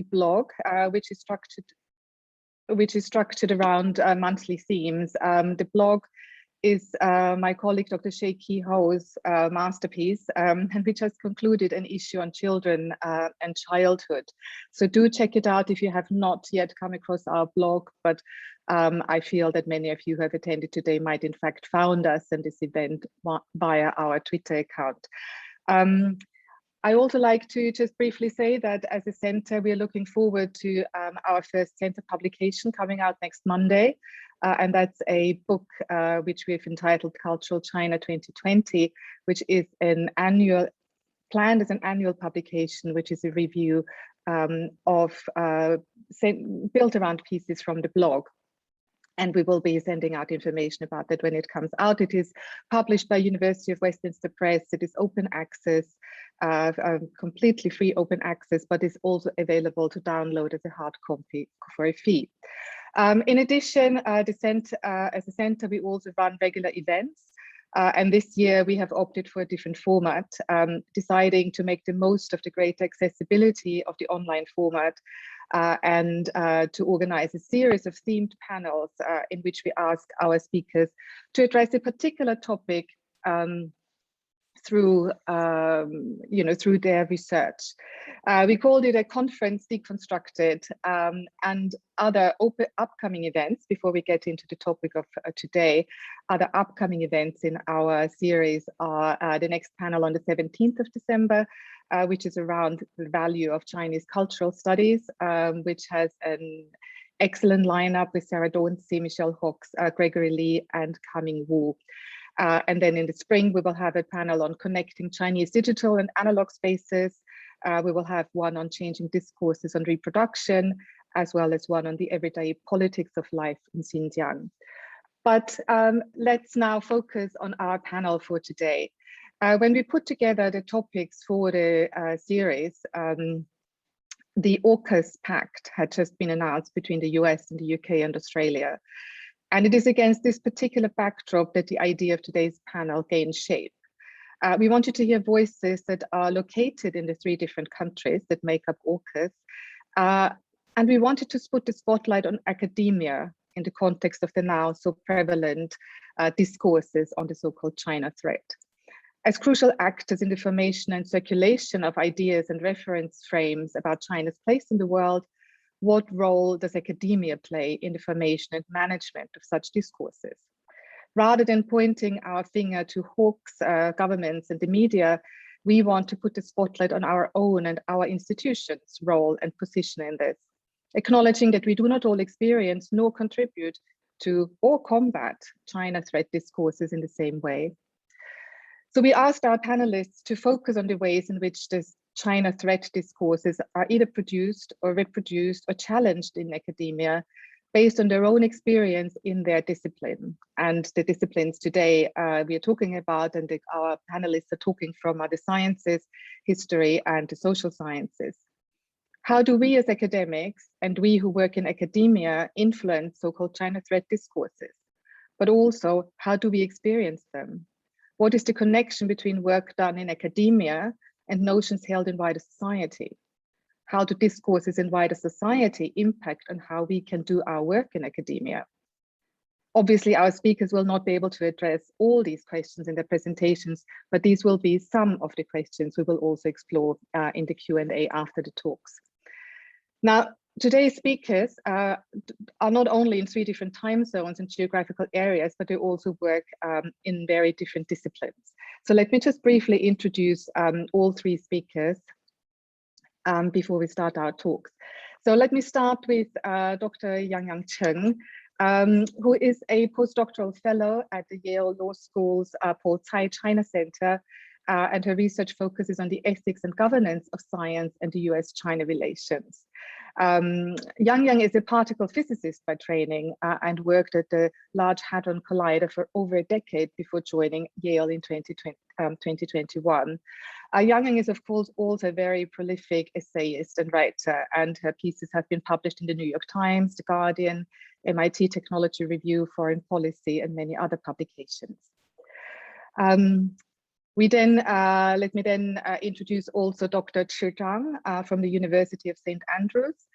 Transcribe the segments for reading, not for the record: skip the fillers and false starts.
blog, which is structured around monthly themes. The blog is my colleague Dr. Shaiki Ho's masterpiece, and which has concluded an issue on children and childhood. So do check it out if you have not yet come across our blog, but I feel that many of you who have attended today might in fact found us in this event via our Twitter account. I also like to just briefly say that as a center, we are looking forward to our first center publication coming out next Monday. And that's a book which we've entitled Cultural China 2020, which is planned as an annual publication, which is a review built around pieces from the blog. And we will be sending out information about that when it comes out. It is published by University of Westminster Press. It is open access, completely free open access, but is also available to download as a hard copy for a fee. In addition, as a center, we also run regular events. And this year we have opted for a different format, deciding to make the most of the great accessibility of the online format and to organize a series of themed panels in which we ask our speakers to address a particular topic through their research. We called it a conference deconstructed, and other upcoming events, before we get into the topic of today, other upcoming events in our series are the next panel on the 17th of December, which is around the value of Chinese cultural studies, which has an excellent lineup with Sarah Dauncey, Michelle Hawkes, Gregory Lee, and Kaming Wu. And then in the spring, we will have a panel on connecting Chinese digital and analog spaces. We will have one on changing discourses on reproduction, as well as one on the everyday politics of life in Xinjiang. But let's now focus on our panel for today. When we put together the topics for the series, the AUKUS Pact had just been announced between the US and the UK and Australia. And it is against this particular backdrop that the idea of today's panel gained shape. We wanted to hear voices that are located in the 3 different countries that make up AUKUS. And we wanted to put the spotlight on academia in the context of the now so prevalent discourses on the so-called China threat. As crucial actors in the formation and circulation of ideas and reference frames about China's place in the world, what role does academia play in the formation and management of such discourses? Rather than pointing our finger to hawks, governments and the media, we want to put the spotlight on our own and our institutions' role and position in this, acknowledging that we do not all experience nor contribute to or combat China threat discourses in the same way. So we asked our panelists to focus on the ways in which this China threat discourses are either produced or reproduced or challenged in academia based on their own experience in their discipline. And the disciplines today we are talking about and our panelists are talking from are the sciences, history, and the social sciences. How do we as academics and we who work in academia influence so-called China threat discourses? But also, how do we experience them? What is the connection between work done in academia and notions held in wider society? How do discourses in wider society impact on how we can do our work in academia? Obviously, our speakers will not be able to address all these questions in their presentations, but these will be some of the questions we will also explore in the Q&A after the talks. Now, today's speakers are not only in 3 different time zones and geographical areas, but they also work in very different disciplines. So let me just briefly introduce all 3 speakers before we start our talks. So let me start with Dr. Yang Chen, who is a postdoctoral fellow at the Yale Law School's Paul Tsai China Center, and her research focuses on the ethics and governance of science and the US-China relations. Yang is a particle physicist by training and worked at the Large Hadron Collider for over a decade before joining Yale in 2021. Yang is, of course, also a very prolific essayist and writer, and her pieces have been published in the New York Times, The Guardian, MIT Technology Review, Foreign Policy, and many other publications. Let me then introduce also Dr. Chi Zhang from the University of St. Andrews.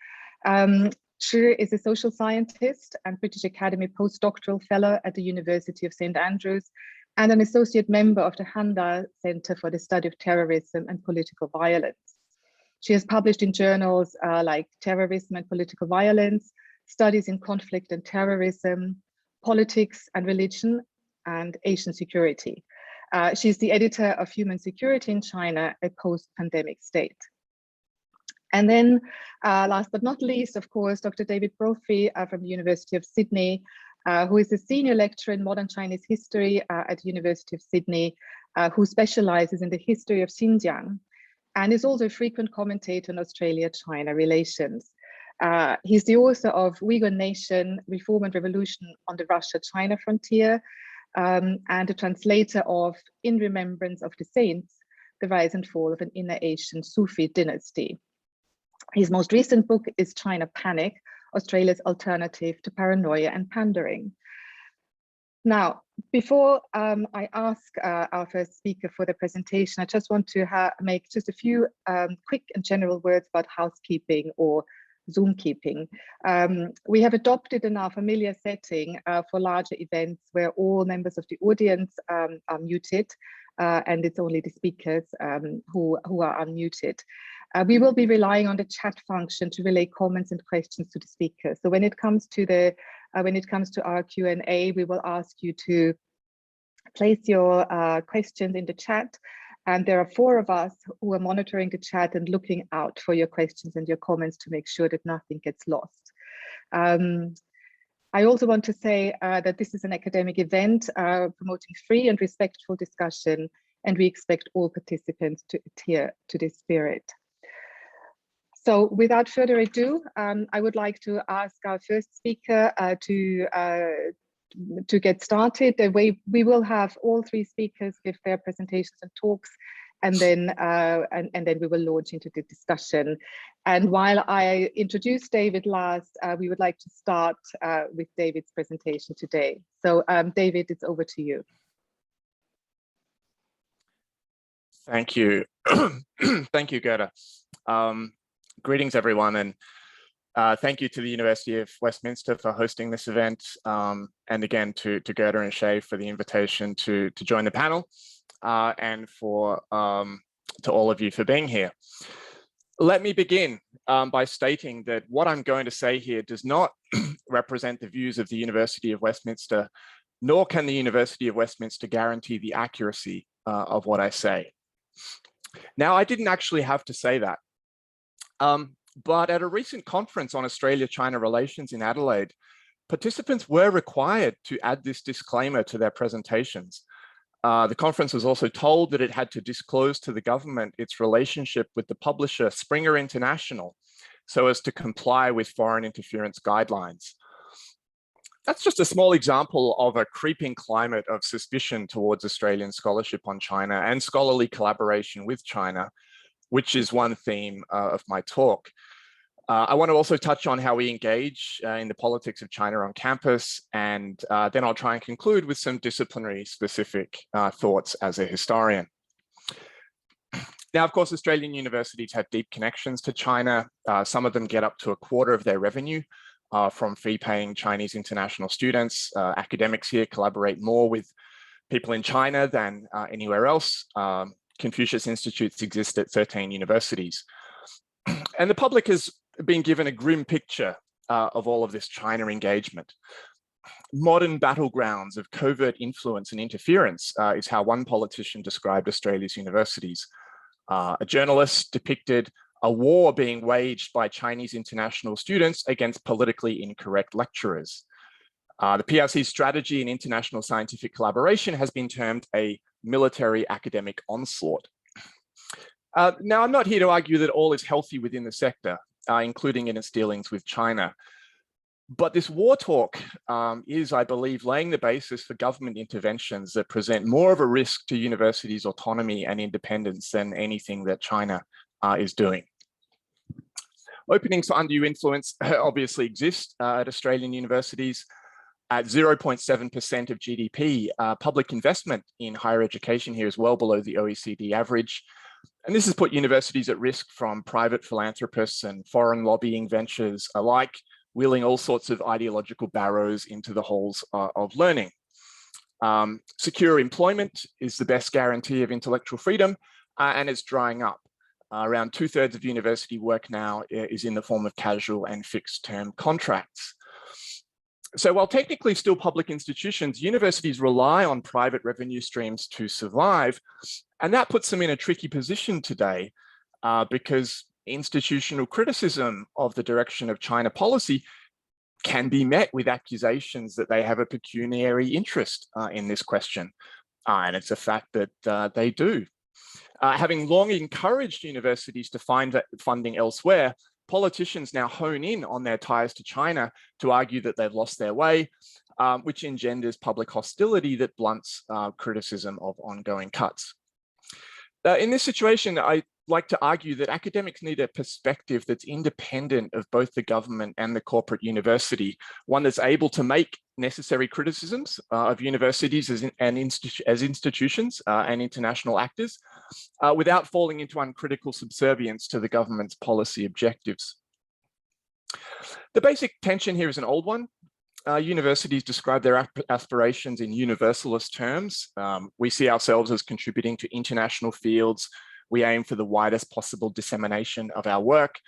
Chi is a social scientist and British Academy postdoctoral fellow at the University of St. Andrews and an associate member of the Handal Center for the Study of Terrorism and Political Violence. She has published in journals like Terrorism and Political Violence, Studies in Conflict and Terrorism, Politics and Religion, and Asian Security. She's the editor of Human Security in China, a post-pandemic state. And then last but not least, of course, Dr. David Brophy from the University of Sydney, who is a senior lecturer in modern Chinese history at the University of Sydney, who specializes in the history of Xinjiang and is also a frequent commentator on Australia-China relations. He's the author of Uyghur Nation, Reform and Revolution on the Russia-China Frontier, and a translator of In Remembrance of the Saints, The Rise and Fall of an Inner Asian Sufi Dynasty. His most recent book is China Panic, Australia's Alternative to Paranoia and Pandering. Now, before I ask our first speaker for the presentation, I just want to make just a few quick and general words about housekeeping or Zoom keeping. We have adopted in our familiar setting for larger events where all members of the audience are muted, and it's only the speakers who are unmuted. We will be relying on the chat function to relay comments and questions to the speakers. So when it comes to our Q&A, we will ask you to place your questions in the chat. And there are 4 of us who are monitoring the chat and looking out for your questions and your comments to make sure that nothing gets lost. I also want to say that this is an academic event promoting free and respectful discussion, and we expect all participants to adhere to this spirit. So without further ado, I would like to ask our first speaker to get started. We will have all 3 speakers give their presentations and talks, and then we will launch into the discussion. And while I introduce David last, we would like to start with David's presentation today. So David, it's over to you. Thank you. Thank you, Gerda. Greetings, everyone, and thank you to the University of Westminster for hosting this event, and again to Gerda and Shay for the invitation to join the panel, and to all of you for being here. Let me begin by stating that what I'm going to say here does not represent the views of the University of Westminster, nor can the University of Westminster guarantee the accuracy of what I say. Now, I didn't actually have to say that. But at a recent conference on Australia-China relations in Adelaide, participants were required to add this disclaimer to their presentations. The conference was also told that it had to disclose to the government its relationship with the publisher Springer International so as to comply with foreign interference guidelines. That's just a small example of a creeping climate of suspicion towards Australian scholarship on China and scholarly collaboration with China, which is one theme of my talk. I want to also touch on how we engage in the politics of China on campus, and then I'll try and conclude with some disciplinary specific thoughts as a historian. Now, of course, Australian universities have deep connections to China. Some of them get up to 1/4 of their revenue from fee-paying Chinese international students. Academics here collaborate more with people in China than anywhere else. Confucius Institutes exist at 13 universities. And the public has been given a grim picture of all of this China engagement. Modern battlegrounds of covert influence and interference is how one politician described Australia's universities. A journalist depicted a war being waged by Chinese international students against politically incorrect lecturers. The PRC's strategy in international scientific collaboration has been termed a military academic onslaught. Now, I'm not here to argue that all is healthy within the sector, including in its dealings with China. But this war talk is, I believe, laying the basis for government interventions that present more of a risk to universities' autonomy and independence than anything that China is doing. Openings for undue influence obviously exist at Australian universities. At 0.7% of GDP, public investment in higher education here is well below the OECD average. And this has put universities at risk from private philanthropists and foreign lobbying ventures alike, wheeling all sorts of ideological barrows into the halls of learning. Secure employment is the best guarantee of intellectual freedom, and it's drying up. Around 2/3 of university work now is in the form of casual and fixed term contracts. So while technically still public institutions, universities rely on private revenue streams to survive. And that puts them in a tricky position today because institutional criticism of the direction of China policy can be met with accusations that they have a pecuniary interest in this question. And it's a fact that they do. Having long encouraged universities to find funding elsewhere, politicians now hone in on their ties to China to argue that they've lost their way, which engenders public hostility that blunts criticism of ongoing cuts. In this situation, I like to argue that academics need a perspective that's independent of both the government and the corporate university, one that's able to make necessary criticisms of universities as institutions and international actors without falling into uncritical subservience to the government's policy objectives. The basic tension here is an old one. Universities describe their aspirations in universalist terms. We see ourselves as contributing to international fields. We aim for the widest possible dissemination of our work.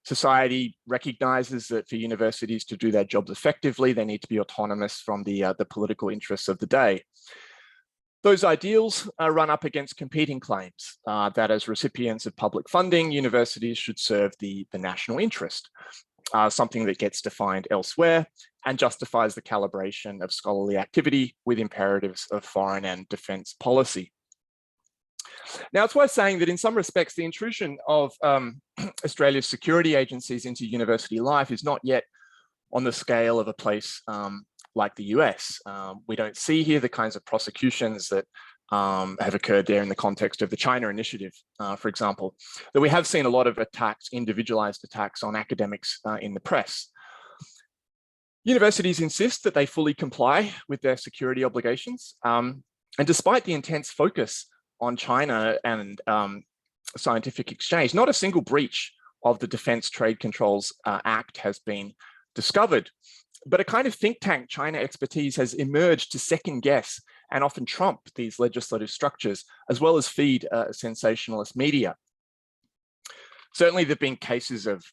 Society recognizes that for universities to do their jobs effectively, they need to be autonomous from the political interests of the day. Those ideals run up against competing claims that as recipients of public funding, universities should serve the national interest, something that gets defined elsewhere and justifies the calibration of scholarly activity with imperatives of foreign and defense policy. Now, it's worth saying that in some respects, the intrusion of Australia's security agencies into university life is not yet on the scale of a place like the US. We don't see here the kinds of prosecutions that have occurred there in the context of the China Initiative, for example, though we have seen a lot of attacks, individualized attacks on academics in the press. Universities insist that they fully comply with their security obligations. And despite the intense focus on China and scientific exchange, not a single breach of the Defense Trade Controls Act has been discovered. But a kind of think tank China expertise has emerged to second guess and often trump these legislative structures, as well as feed sensationalist media. Certainly, there have been cases of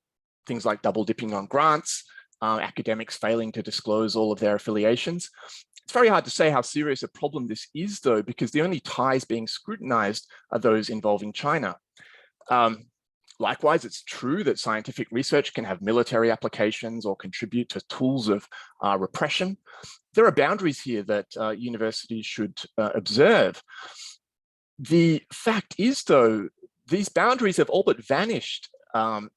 things like double dipping on grants, academics failing to disclose all of their affiliations. It's very hard to say how serious a problem this is, though, because the only ties being scrutinized are those involving China. Likewise, it's true that scientific research can have military applications or contribute to tools of repression. There are boundaries here that universities should observe. The fact is, though, these boundaries have all but vanished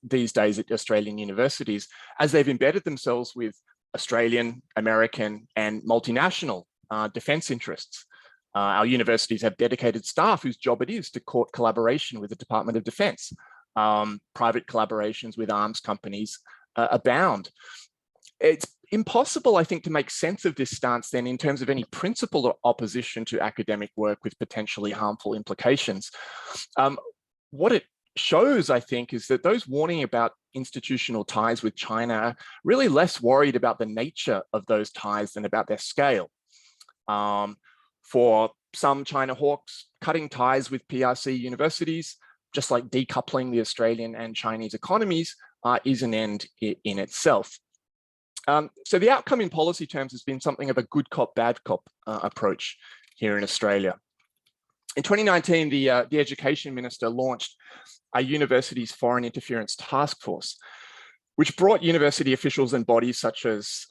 these days at Australian universities as they've embedded themselves with Australian, American, and multinational defense interests. Our universities have dedicated staff whose job it is to court collaboration with the Department of Defense. Private collaborations with arms companies abound. It's impossible, I think, to make sense of this stance then in terms of any principled opposition to academic work with potentially harmful implications. What it shows, I think, is that those warning about institutional ties with China are really less worried about the nature of those ties than about their scale. For some China hawks, cutting ties with PRC universities, just like decoupling the Australian and Chinese economies, is an end in itself. So the outcome in policy terms has been something of a good cop, bad cop approach here in Australia. In 2019, the Education Minister launched a Universities Foreign Interference Task Force, which brought university officials and bodies such as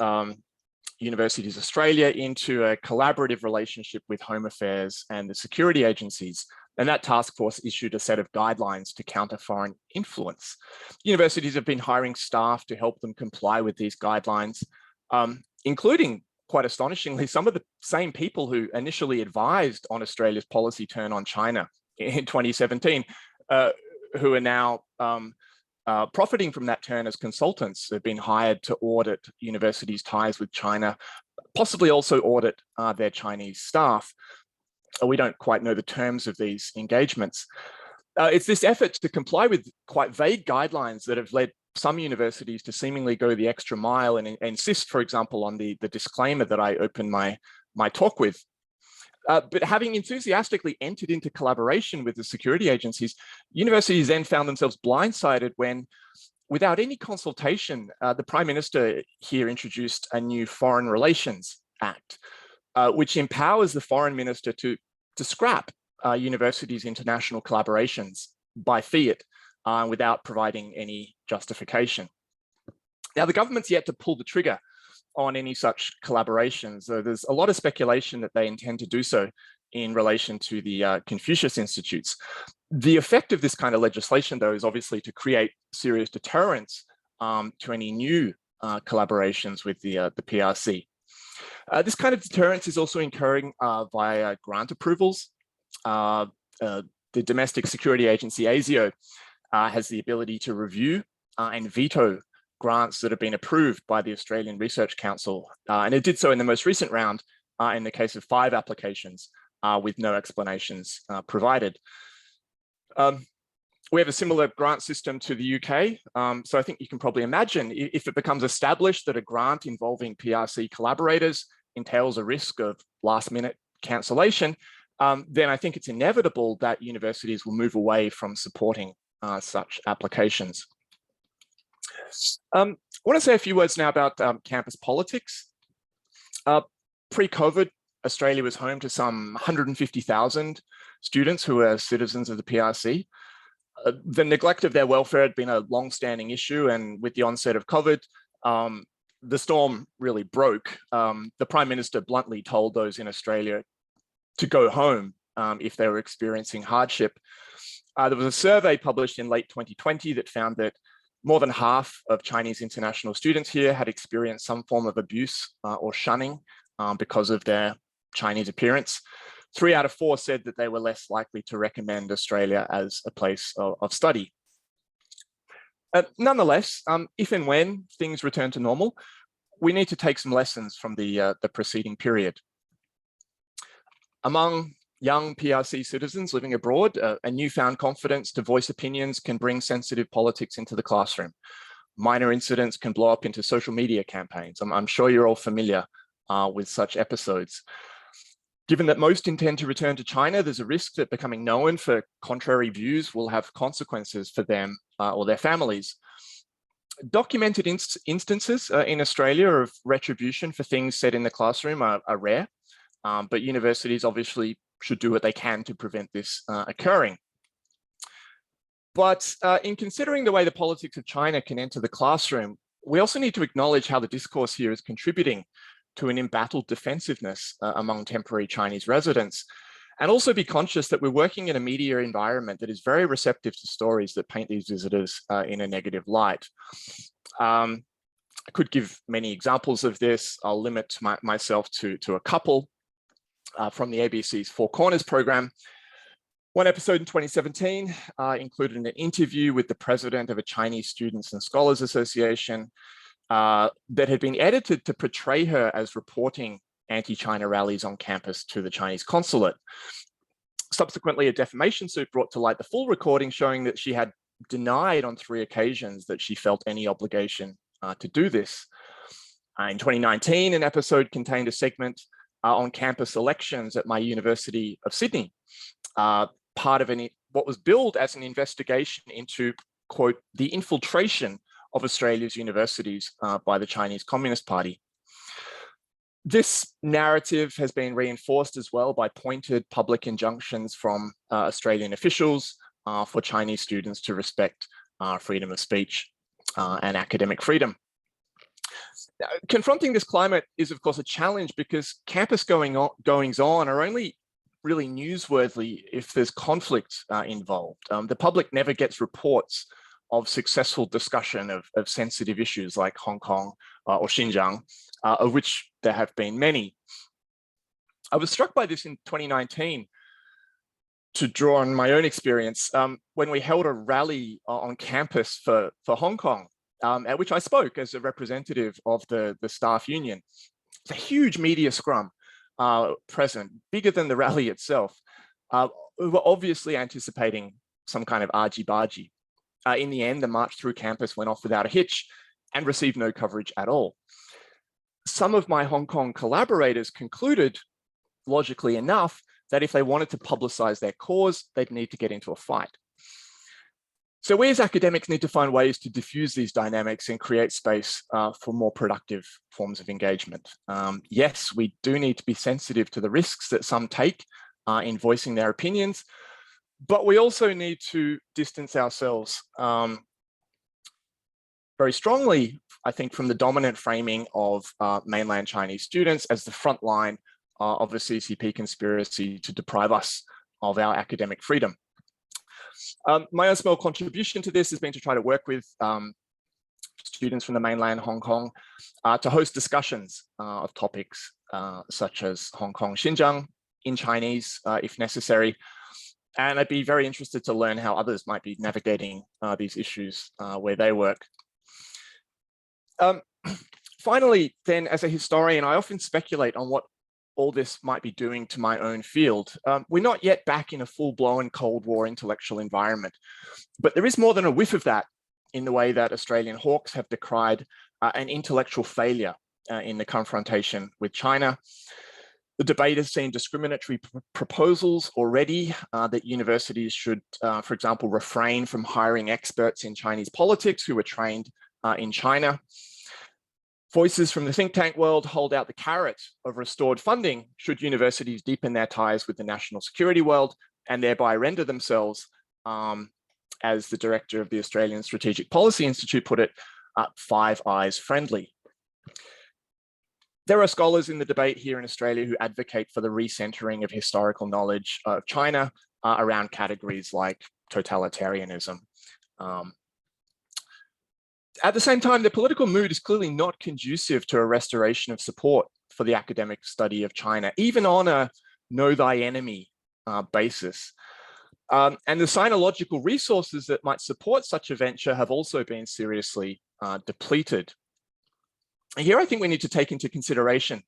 Universities Australia into a collaborative relationship with Home Affairs and the security agencies. And that task force issued a set of guidelines to counter foreign influence. Universities have been hiring staff to help them comply with these guidelines, including, quite astonishingly, some of the same people who initially advised on Australia's policy turn on China in 2017, who are now profiting from that turn as consultants. They've been hired to audit universities' ties with China, possibly also audit their Chinese staff. We don't quite know the terms of these engagements. It's this effort to comply with quite vague guidelines that have led some universities to seemingly go the extra mile and insist, for example, on the disclaimer that I opened my talk with. But having enthusiastically entered into collaboration with the security agencies, universities then found themselves blindsided when, without any consultation, the Prime Minister here introduced a new Foreign Relations Act, which empowers the Foreign Minister to scrap universities' international collaborations by fiat without providing any justification. Now, the government's yet to pull the trigger on any such collaborations. There's a lot of speculation that they intend to do so in relation to the Confucius Institutes. The effect of this kind of legislation, though, is obviously to create serious deterrence to any new collaborations with the PRC. This kind of deterrence is also occurring via grant approvals. The domestic security agency ASIO has the ability to review and veto grants that have been approved by the Australian Research Council. And it did so in the most recent round in the case of 5 applications with no explanations provided. We have a similar grant system to the UK. So I think you can probably imagine if it becomes established that a grant involving PRC collaborators entails a risk of last-minute cancellation, then I think it's inevitable that universities will move away from supporting such applications. I want to say a few words now about campus politics. Pre-COVID, Australia was home to some 150,000 students who are citizens of the PRC. The neglect of their welfare had been a long-standing issue, and with the onset of COVID, the storm really broke. The Prime Minister bluntly told those in Australia to go home if they were experiencing hardship. There was a survey published in late 2020 that found that more than half of Chinese international students here had experienced some form of abuse or shunning because of their Chinese appearance. 3 out of 4 said that they were less likely to recommend Australia as a place of study. Nonetheless, if and when things return to normal, we need to take some lessons from the preceding period. Among young PRC citizens living abroad, a newfound confidence to voice opinions can bring sensitive politics into the classroom. Minor incidents can blow up into social media campaigns. I'm sure you're all familiar with such episodes. Given that most intend to return to China, there's a risk that becoming known for contrary views will have consequences for them or their families. Documented instances in Australia of retribution for things said in the classroom are rare, but universities obviously should do what they can to prevent this occurring. But in considering the way the politics of China can enter the classroom, we also need to acknowledge how the discourse here is contributing to an embattled defensiveness among temporary Chinese residents, and also be conscious that we're working in a media environment that is very receptive to stories that paint these visitors in a negative light. I could give many examples of this. I'll limit myself to a couple from the ABC's Four Corners program. One episode in 2017 included an interview with the president of a Chinese Students and Scholars Association that had been edited to portray her as reporting anti-China rallies on campus to the Chinese consulate. Subsequently, a defamation suit brought to light the full recording, showing that she had denied on 3 occasions that she felt any obligation to do this. In 2019, an episode contained a segment on campus elections at my University of Sydney, part of what was billed as an investigation into, quote, the infiltration of Australia's universities by the Chinese Communist Party. This narrative has been reinforced as well by pointed public injunctions from Australian officials for Chinese students to respect freedom of speech and academic freedom. Confronting this climate is, of course, a challenge because campus goings-on are only really newsworthy if there's conflict involved. The public never gets reports of successful discussion of sensitive issues like Hong Kong or Xinjiang, of which there have been many. I was struck by this in 2019 to draw on my own experience when we held a rally on campus for Hong Kong, at which I spoke as a representative of the staff union. It's a huge media scrum present, bigger than the rally itself. We were obviously anticipating some kind of argy-bargy. In the end, the march through campus went off without a hitch and received no coverage at all. Some of my Hong Kong collaborators concluded, logically enough, that if they wanted to publicize their cause, they'd need to get into a fight. So we as academics need to find ways to diffuse these dynamics and create space for more productive forms of engagement. Yes, we do need to be sensitive to the risks that some take in voicing their opinions, but we also need to distance ourselves very strongly, I think, from the dominant framing of mainland Chinese students as the front line of the CCP conspiracy to deprive us of our academic freedom. My own small contribution to this has been to try to work with students from the mainland Hong Kong to host discussions of topics such as Hong Kong Xinjiang in Chinese, if necessary. And I'd be very interested to learn how others might be navigating these issues where they work. Finally, then, as a historian, I often speculate on what all this might be doing to my own field. We're not yet back in a full-blown Cold War intellectual environment, but there is more than a whiff of that in the way that Australian hawks have decried an intellectual failure in the confrontation with China. The debate has seen discriminatory proposals already that universities should, for example, refrain from hiring experts in Chinese politics who were trained in China. Voices from the think tank world hold out the carrot of restored funding should universities deepen their ties with the national security world and thereby render themselves, as the director of the Australian Strategic Policy Institute put it, Five Eyes friendly. There are scholars in the debate here in Australia who advocate for the recentering of historical knowledge of China around categories like totalitarianism. At the same time, the political mood is clearly not conducive to a restoration of support for the academic study of China, even on a know thy enemy basis. And the sinological resources that might support such a venture have also been seriously depleted. And here I think we need to take into consideration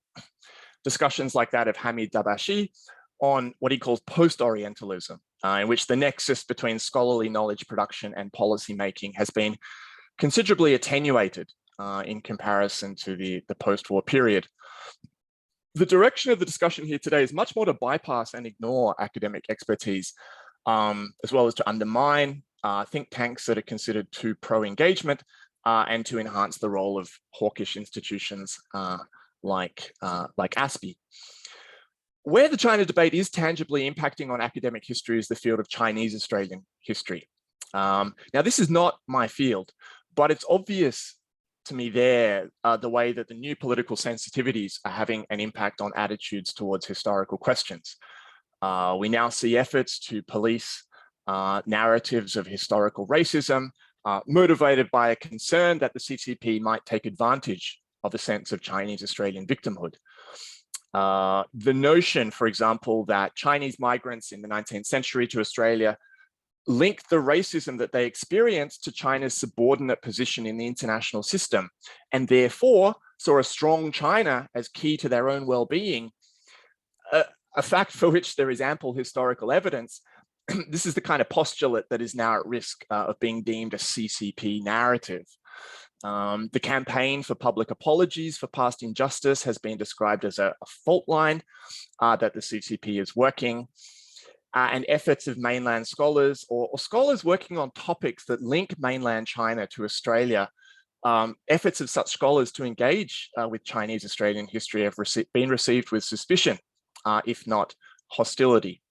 discussions like that of Hamid Dabashi on what he calls post-Orientalism, in which the nexus between scholarly knowledge production and policy making has been considerably attenuated in comparison to the post-war period. The direction of the discussion here today is much more to bypass and ignore academic expertise, as well as to undermine think tanks that are considered too pro-engagement and to enhance the role of hawkish institutions like ASPI. Where the China debate is tangibly impacting on academic history is the field of Chinese Australian history. Now, this is not my field, but it's obvious to me there the way that the new political sensitivities are having an impact on attitudes towards historical questions. We now see efforts to police narratives of historical racism, motivated by a concern that the CCP might take advantage of a sense of Chinese Australian victimhood. The notion, for example, that Chinese migrants in the 19th century to Australia linked the racism that they experienced to China's subordinate position in the international system, and therefore saw a strong China as key to their own well-being, a fact for which there is ample historical evidence. This is the kind of postulate that is now at risk of being deemed a CCP narrative. The campaign for public apologies for past injustice has been described as a fault line that the CCP is working. And efforts of mainland scholars or scholars working on topics that link mainland China to Australia, efforts of such scholars to engage with Chinese Australian history have been received with suspicion, if not hostility.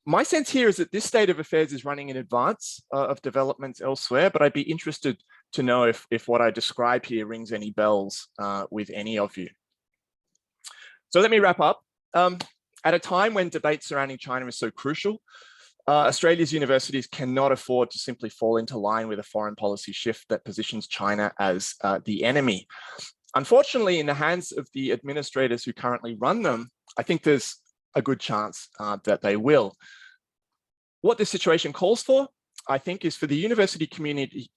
My sense here is that this state of affairs is running in advance of developments elsewhere, but I'd be interested to know if what I describe here rings any bells with any of you. So let me wrap up. At a time when debate surrounding China is so crucial, Australia's universities cannot afford to simply fall into line with a foreign policy shift that positions China as the enemy. Unfortunately, in the hands of the administrators who currently run them, I think there's a good chance that they will. What this situation calls for, I think, is for the university community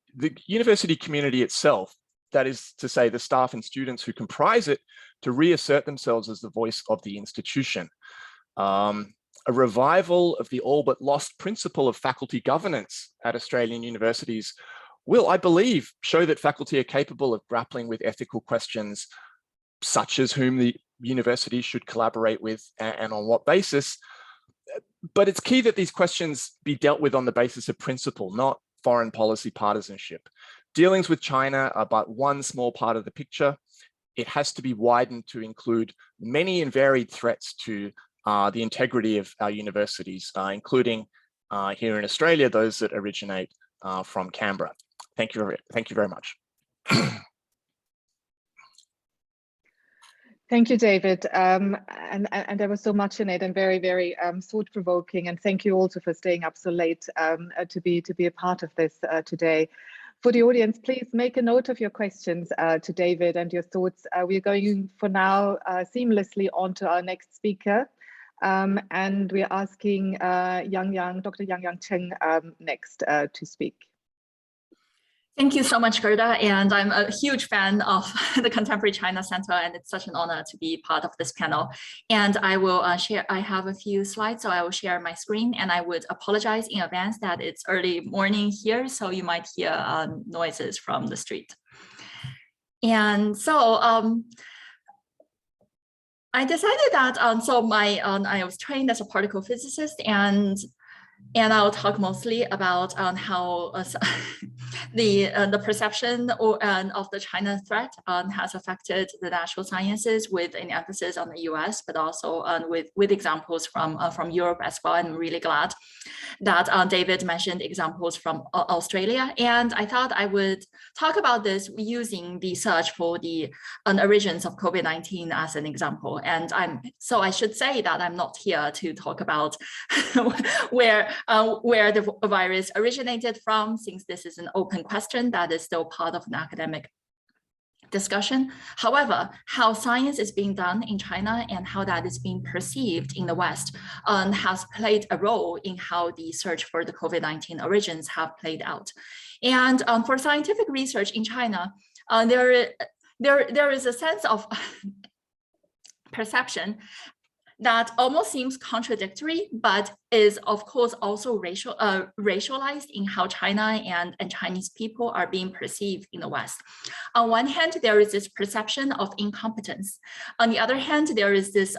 itself that is to say the staff and students who comprise it, to reassert themselves as the voice of the institution. A revival of the all but lost principle of faculty governance at Australian universities will, I believe, show that faculty are capable of grappling with ethical questions such as whom the university should collaborate with and on what basis. But it's key that these questions be dealt with on the basis of principle, not foreign policy partisanship. Dealings with China are but one small part of the picture. It has to be widened to include many and varied threats to the integrity of our universities, including here in Australia, those that originate from Canberra. Thank you very much. Thank you, David. And there was so much in it, and very, very thought-provoking. And thank you also for staying up so late to be a part of this today. For the audience, please make a note of your questions to David and your thoughts. We're going for now seamlessly on to our next speaker. And we're asking Dr. Yang Cheng next to speak. Thank you so much, Gerda. And I'm a huge fan of the Contemporary China Center, and it's such an honor to be part of this panel. And I will share, I have a few slides, so I will share my screen, and I would apologize in advance that it's early morning here, so you might hear noises from the street. And so I decided that, I was trained as a particle physicist, and I'll talk mostly about how the perception of the China threat has affected the natural sciences, with an emphasis on the US, but also with examples from Europe as well. I'm really glad that David mentioned examples from Australia, and I thought I would talk about this using the search for the origins of COVID-19 as an example. And I should say that I'm not here to talk about where the virus originated from, since this is an open question that is still part of an academic discussion. However, how science is being done in China and how that is being perceived in the West has played a role in how the search for the COVID-19 origins have played out. And for scientific research in China, there is a sense of perception that almost seems contradictory, but is of course also racialized in how China and Chinese people are being perceived in the West. On one hand, there is this perception of incompetence. On the other hand, there is this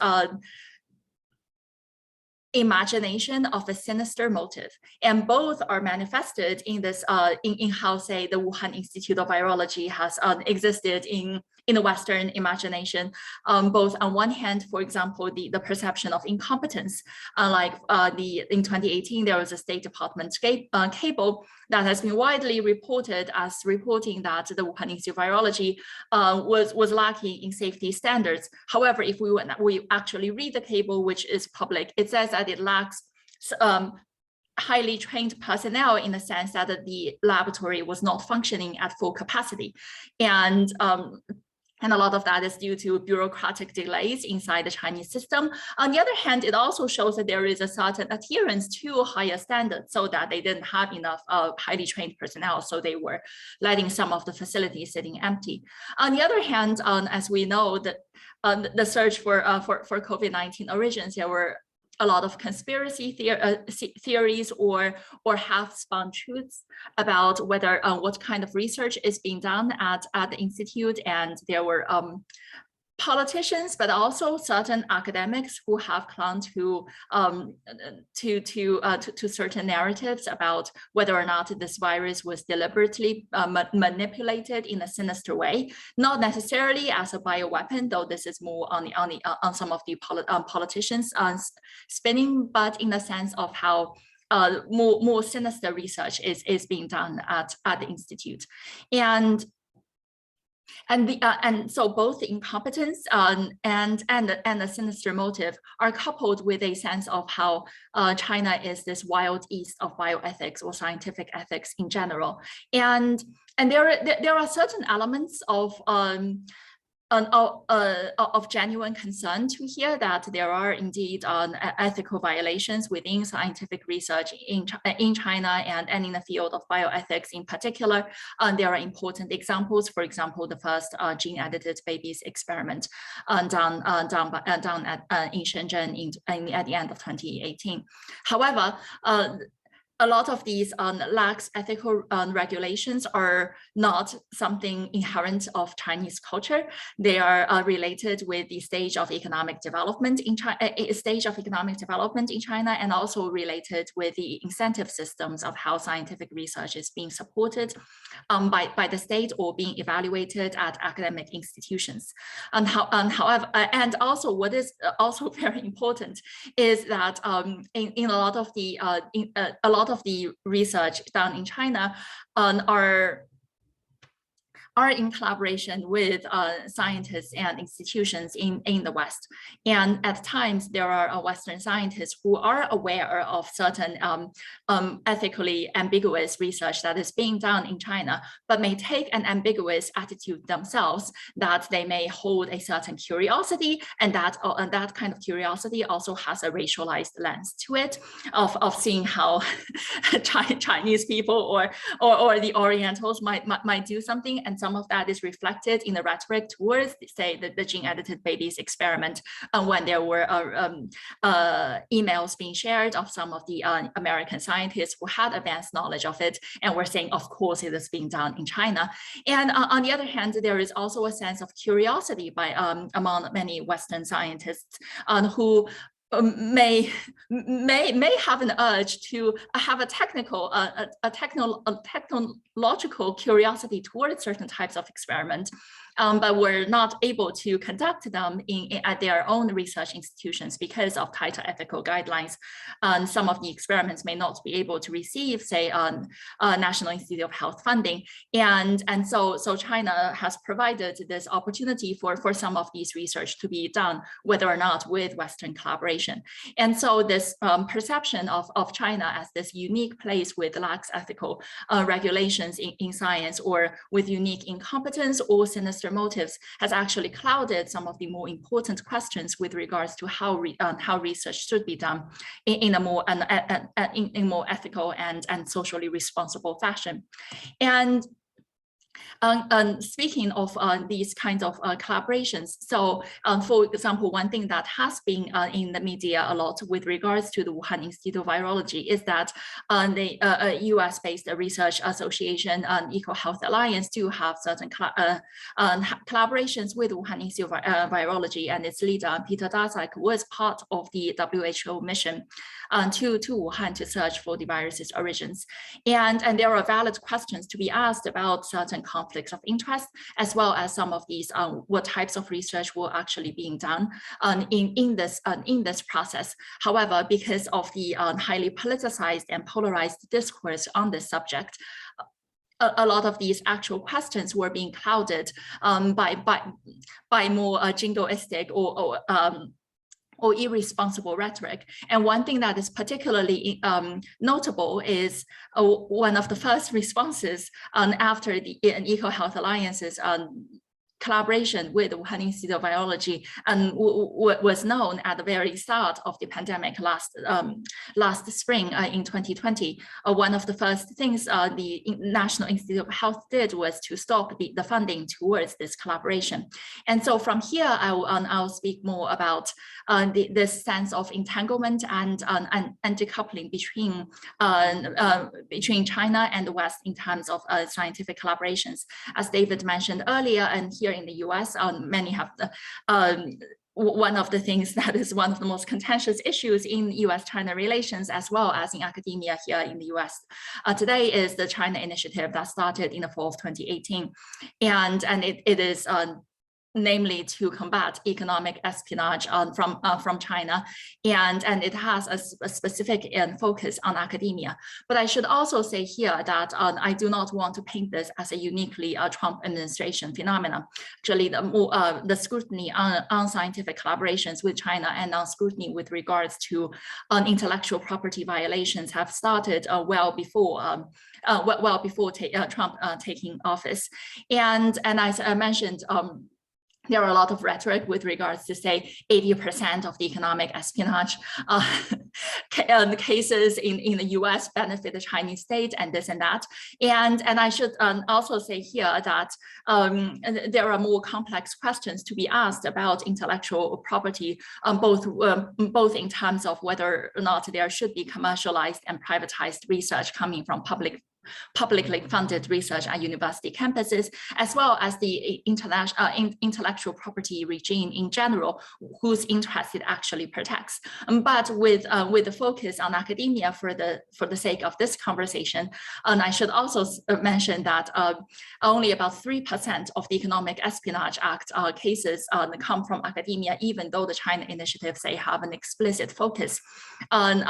imagination of a sinister motive, and both are manifested in this in how, say, the Wuhan Institute of Virology has existed in the Western imagination. Both on one hand, for example, the perception of incompetence, in 2018 there was a State Department cable that has been widely reported as reporting that the Wuhan Institute of Virology was lacking in safety standards. However, if we actually read the cable, which is public, it says that it lacks highly trained personnel, in the sense that the laboratory was not functioning at full capacity. And a lot of that is due to bureaucratic delays inside the Chinese system. On the other hand, it also shows that there is a certain adherence to higher standards, so that they didn't have enough highly trained personnel, so they were letting some of the facilities sitting empty. On the other hand, as we know, that the search for COVID-19 origins, there were a lot of conspiracy theories or half-spun truths about whether what kind of research is being done at the institute, and there were politicians, but also certain academics who have clung to certain narratives about whether or not this virus was deliberately manipulated in a sinister way, not necessarily as a bioweapon, though this is more on some of the politicians spinning, but in the sense of how more sinister research is being done at the institute. And so both the incompetence and the sinister motive are coupled with a sense of how China is this wild east of bioethics or scientific ethics in general. And there are certain elements of of genuine concern to hear that there are indeed ethical violations within scientific research in China and in the field of bioethics in particular. There are important examples. For example, the first gene-edited babies experiment done in Shenzhen at the end of 2018. However, a lot of these lax ethical regulations are not something inherent of Chinese culture. They are related with the stage of economic development in China, and also related with the incentive systems of how scientific research is being supported by the state or being evaluated at academic institutions. However, and also what is also very important is that in a lot of the research done in China are in collaboration with scientists and institutions in the West. And at times, there are Western scientists who are aware of certain ethically ambiguous research that is being done in China, but may take an ambiguous attitude themselves, that they may hold a certain curiosity, and that kind of curiosity also has a racialized lens to it, of seeing how Chinese people or the Orientals might do something, and some of that is reflected in the rhetoric towards, say, the gene-edited babies experiment, when there were emails being shared of some of the American scientists who had advanced knowledge of it, and were saying, of course, it is being done in China. And on the other hand, there is also a sense of curiosity by among many Western scientists who may have an urge to have a technological curiosity towards certain types of experiments, but were not able to conduct them at their own research institutions because of tighter ethical guidelines. And some of the experiments may not be able to receive, say, National Institute of Health funding. And so China has provided this opportunity for some of these research to be done, whether or not with Western collaboration. And so this perception of China as this unique place with lax ethical regulations in science, or with unique incompetence or sinister motives, has actually clouded some of the more important questions with regards to how research should be done in a more ethical and socially responsible fashion. And speaking of these kinds of collaborations, so for example, one thing that has been in the media a lot with regards to the Wuhan Institute of Virology is that the US-based research association, EcoHealth Alliance, do have certain collaborations with Wuhan Institute of Virology, and its leader, Peter Daszak, was part of the WHO mission to Wuhan to search for the virus's origins. And there are valid questions to be asked about certain conflicts of interest, as well as some of these what types of research were actually being done in this process. However, because of the highly politicized and polarized discourse on this subject, a lot of these actual questions were being clouded by more jingoistic or irresponsible rhetoric. And one thing that is particularly notable is one of the first responses after the EcoHealth Alliance's collaboration with the Wuhan Institute of Virology, and was known at the very start of the pandemic last spring in 2020. One of the first things the National Institute of Health did was to stop the funding towards this collaboration. And so from here, I'll speak more about this sense of entanglement and decoupling between China and the West in terms of scientific collaborations. As David mentioned earlier, and here in the US, many have one of the things that is one of the most contentious issues in US-China relations, as well as in academia here in the US today, is the China Initiative that started in the fall of 2018. And it is namely to combat economic espionage from China, and it has a specific focus on academia. But I should also say here that I do not want to paint this as a uniquely Trump administration phenomenon. Actually, the scrutiny on scientific collaborations with China and on scrutiny with regards to intellectual property violations have started well before Trump taking office. And as I mentioned, there are a lot of rhetoric with regards to, say, 80% of the economic espionage cases in the US benefit the Chinese state and this and that. And I should also say here that there are more complex questions to be asked about intellectual property, both in terms of whether or not there should be commercialized and privatized research coming from publicly funded research at university campuses, as well as the intellectual property regime in general, whose interest it actually protects. But with the focus on academia for the sake of this conversation, and I should also mention that only about 3% of the Economic Espionage Act cases come from academia, even though the China Initiative, say, have an explicit focus on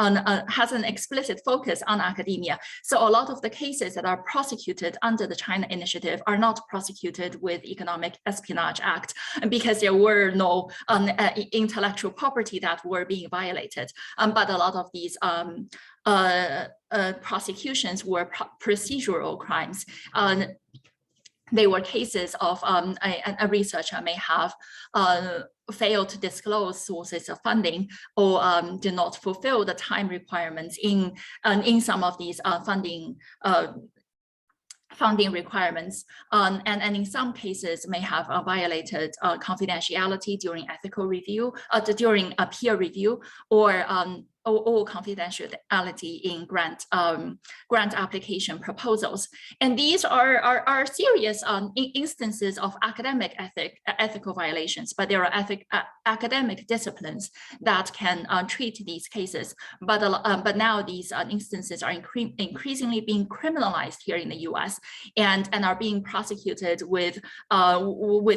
academia. So a lot of the cases that are prosecuted under the China Initiative are not prosecuted with Economic Espionage Act because there were no intellectual property that were being violated. But a lot of these prosecutions were procedural crimes. They were cases of a researcher may have failed to disclose sources of funding or did not fulfill the time requirements in some of these funding requirements, and in some cases may have violated confidentiality during ethical review, during a peer review, or confidentiality in grant application proposals. And these are serious instances of academic ethical violations, but there are academic disciplines that can treat these cases. But now these instances are increasingly being criminalized here in the US and are being prosecuted with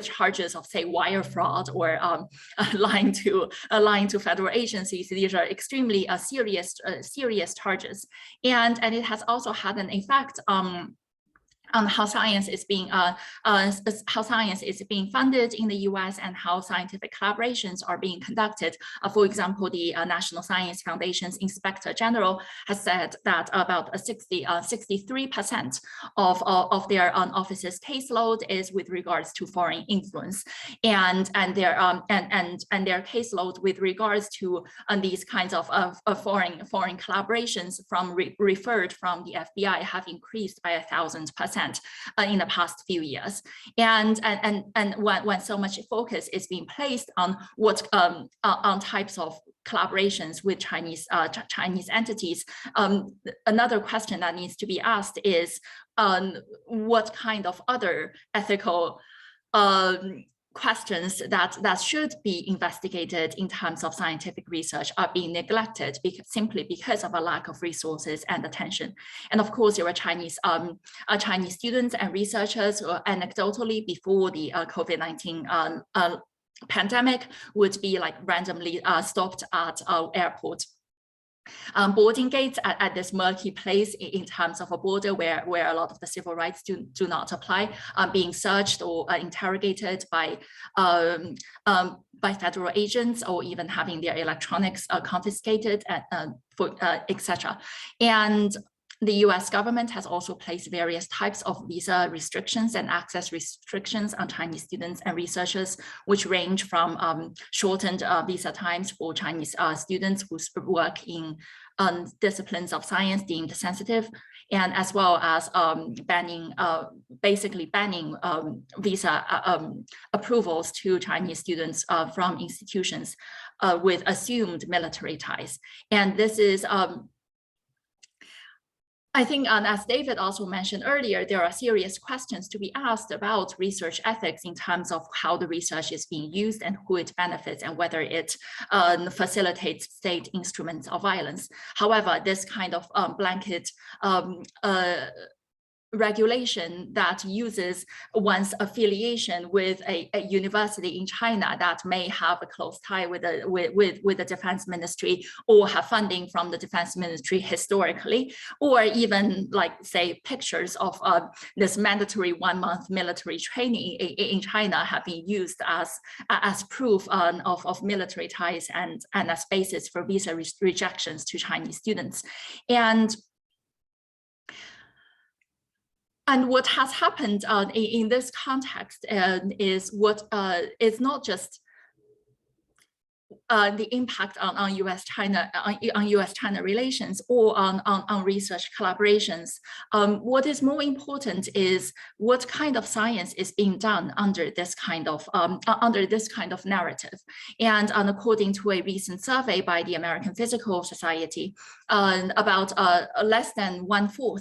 charges of, say, wire fraud or lying to federal agencies. These are extremely serious charges, and it has also had an effect on how science is being funded in the US and how scientific collaborations are being conducted. For example, the National Science Foundation's Inspector General has said that about 63% of their office's caseload is with regards to foreign influence, and their caseload with regards to these kinds of foreign collaborations referred from the FBI have increased by 1,000%. In the past few years, and when so much focus is being placed on what on types of collaborations with Chinese entities, another question that needs to be asked is what kind of other ethical questions that should be investigated in terms of scientific research are being neglected simply because of a lack of resources and attention. And of course, there were Chinese students and researchers who anecdotally before the COVID-19 pandemic would be like randomly stopped at airport boarding gates at this murky place in terms of a border where a lot of the civil rights do not apply, being searched or interrogated by federal agents, or even having their electronics confiscated, etc. And the US government has also placed various types of visa restrictions and access restrictions on Chinese students and researchers, which range from shortened visa times for Chinese students who work in disciplines of science deemed sensitive, and as well as basically banning visa approvals to Chinese students from institutions with assumed military ties. And this is I think, as David also mentioned earlier, there are serious questions to be asked about research ethics in terms of how the research is being used and who it benefits and whether it facilitates state instruments of violence. However, this kind of blanket regulation that uses one's affiliation with a university in China that may have a close tie with the defense ministry or have funding from the defense ministry historically, or even like say pictures of this mandatory 1-month military training in China have been used as proof of military ties and as basis for visa rejections to Chinese students. And And what has happened in this context is what is not just the impact on U.S.-China relations or on research collaborations. What is more important is what kind of science is being done under this kind of narrative. And according to a recent survey by the American Physical Society, about less than 1/4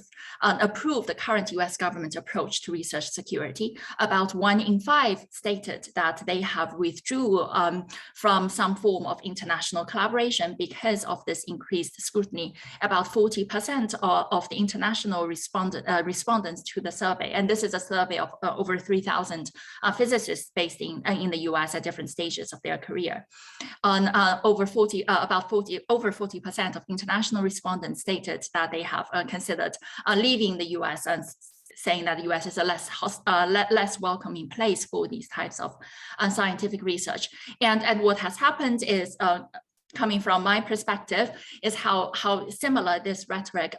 approved the current U.S. government approach to research security. About 1 in 5 stated that they have withdrew from some form of international collaboration because of this increased scrutiny. About 40% of the international respondents to the survey, and this is a survey of over 3,000 physicists based in the US at different stages of their career. Over 40% of international respondents stated that they have considered leaving the US, and saying that the US is a less welcoming place for these types of scientific research. And what has happened is, coming from my perspective, is how similar this rhetoric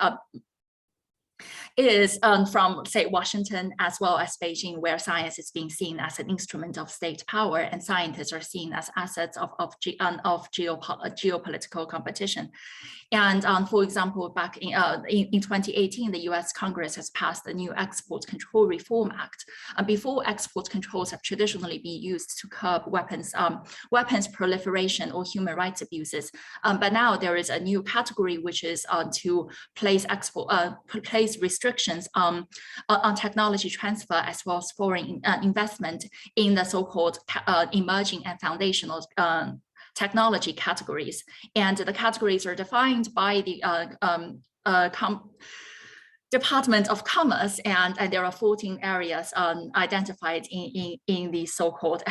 is from, say, Washington as well as Beijing, where science is being seen as an instrument of state power and scientists are seen as assets of geopolitical competition. And for example, back in 2018, the US Congress has passed the new Export Control Reform Act. Before, export controls have traditionally been used to curb weapons proliferation or human rights abuses. But now there is a new category, which is to place restrictions on technology transfer as well as foreign investment in the so-called emerging and foundational technology categories. And the categories are defined by the Department of Commerce, and there are 14 areas identified in the so-called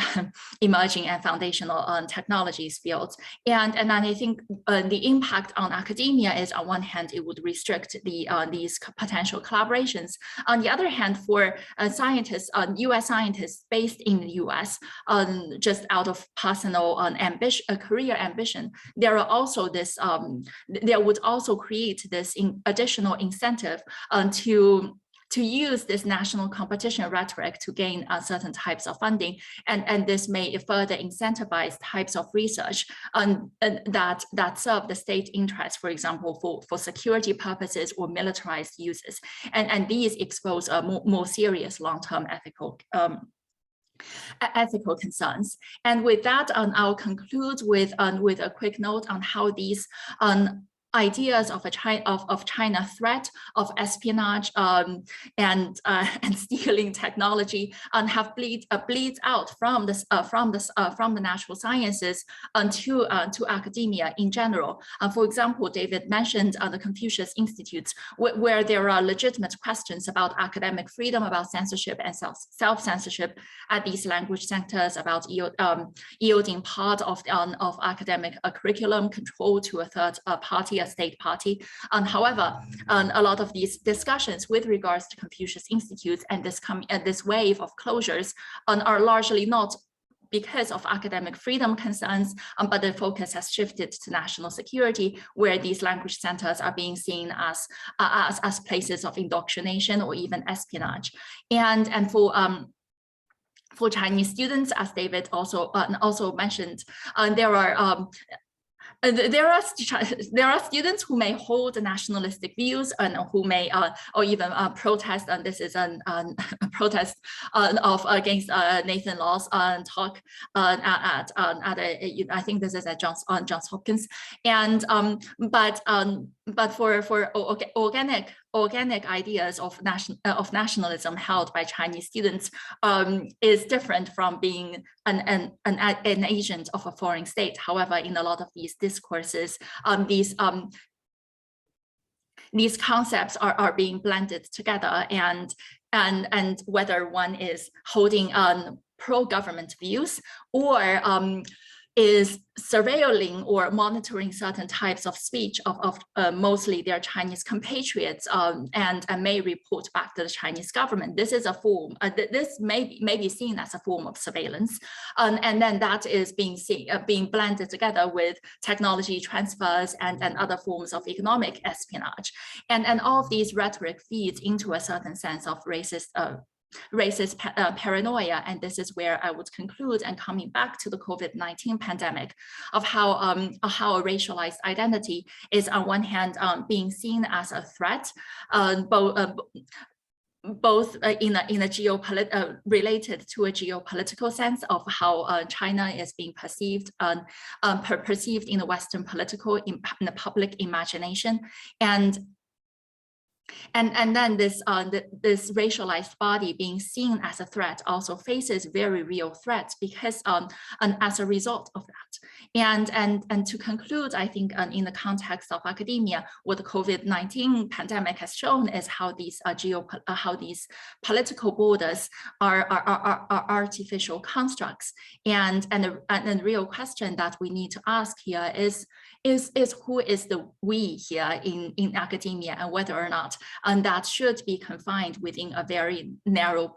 emerging and foundational technologies fields. And I think the impact on academia is, on one hand, it would restrict these potential collaborations. On the other hand, for scientists, US scientists based in the US, just out of personal career ambition, there are also this, there would also create this additional incentive to use this national competition rhetoric to gain certain types of funding, and this may further incentivize types of research that serve the state interest, for example, for security purposes or militarized uses, and these expose more serious long-term ethical concerns. And with that, I'll conclude with a quick note on how these ideas of China threat, of espionage, and stealing technology, have bleeds out from the natural sciences to academia in general. For example, David mentioned the Confucius Institutes, where there are legitimate questions about academic freedom, about censorship and self-censorship at these language centers, about yielding part of academic curriculum control to a third party, a state party. However, a lot of these discussions with regards to Confucius Institutes and this wave of closures are largely not because of academic freedom concerns, but the focus has shifted to national security, where these language centers are being seen as places of indoctrination or even espionage. And for Chinese students, as David also mentioned, there are students who may hold nationalistic views and who may or even protest, and this is a protest against Nathan Law's talk at I think this is at Johns Hopkins, and but for organic ideas of nationalism held by Chinese students is different from being an agent of a foreign state. However, in a lot of these discourses, these concepts are being blended together, and whether one is holding pro-government views or is surveilling or monitoring certain types of speech of mostly their Chinese compatriots, and may report back to the Chinese government. This is a form, this may be seen as a form of surveillance. And then that is being blended together with technology transfers and other forms of economic espionage. And all of these rhetoric feeds into a certain sense of racist paranoia. And this is where I would conclude, and coming back to the COVID-19 pandemic, of how a racialized identity is on one hand being seen as a threat, both in a related to a geopolitical sense of how China is being perceived in the Western political, in the public imagination, and then this racialized body being seen as a threat also faces very real threats because and as a result of that. And to conclude, I think in the context of academia, what the COVID-19 pandemic has shown is how these political borders are artificial constructs, and the real question that we need to ask here is who is the we here in academia, and whether or not that should be confined within a very narrow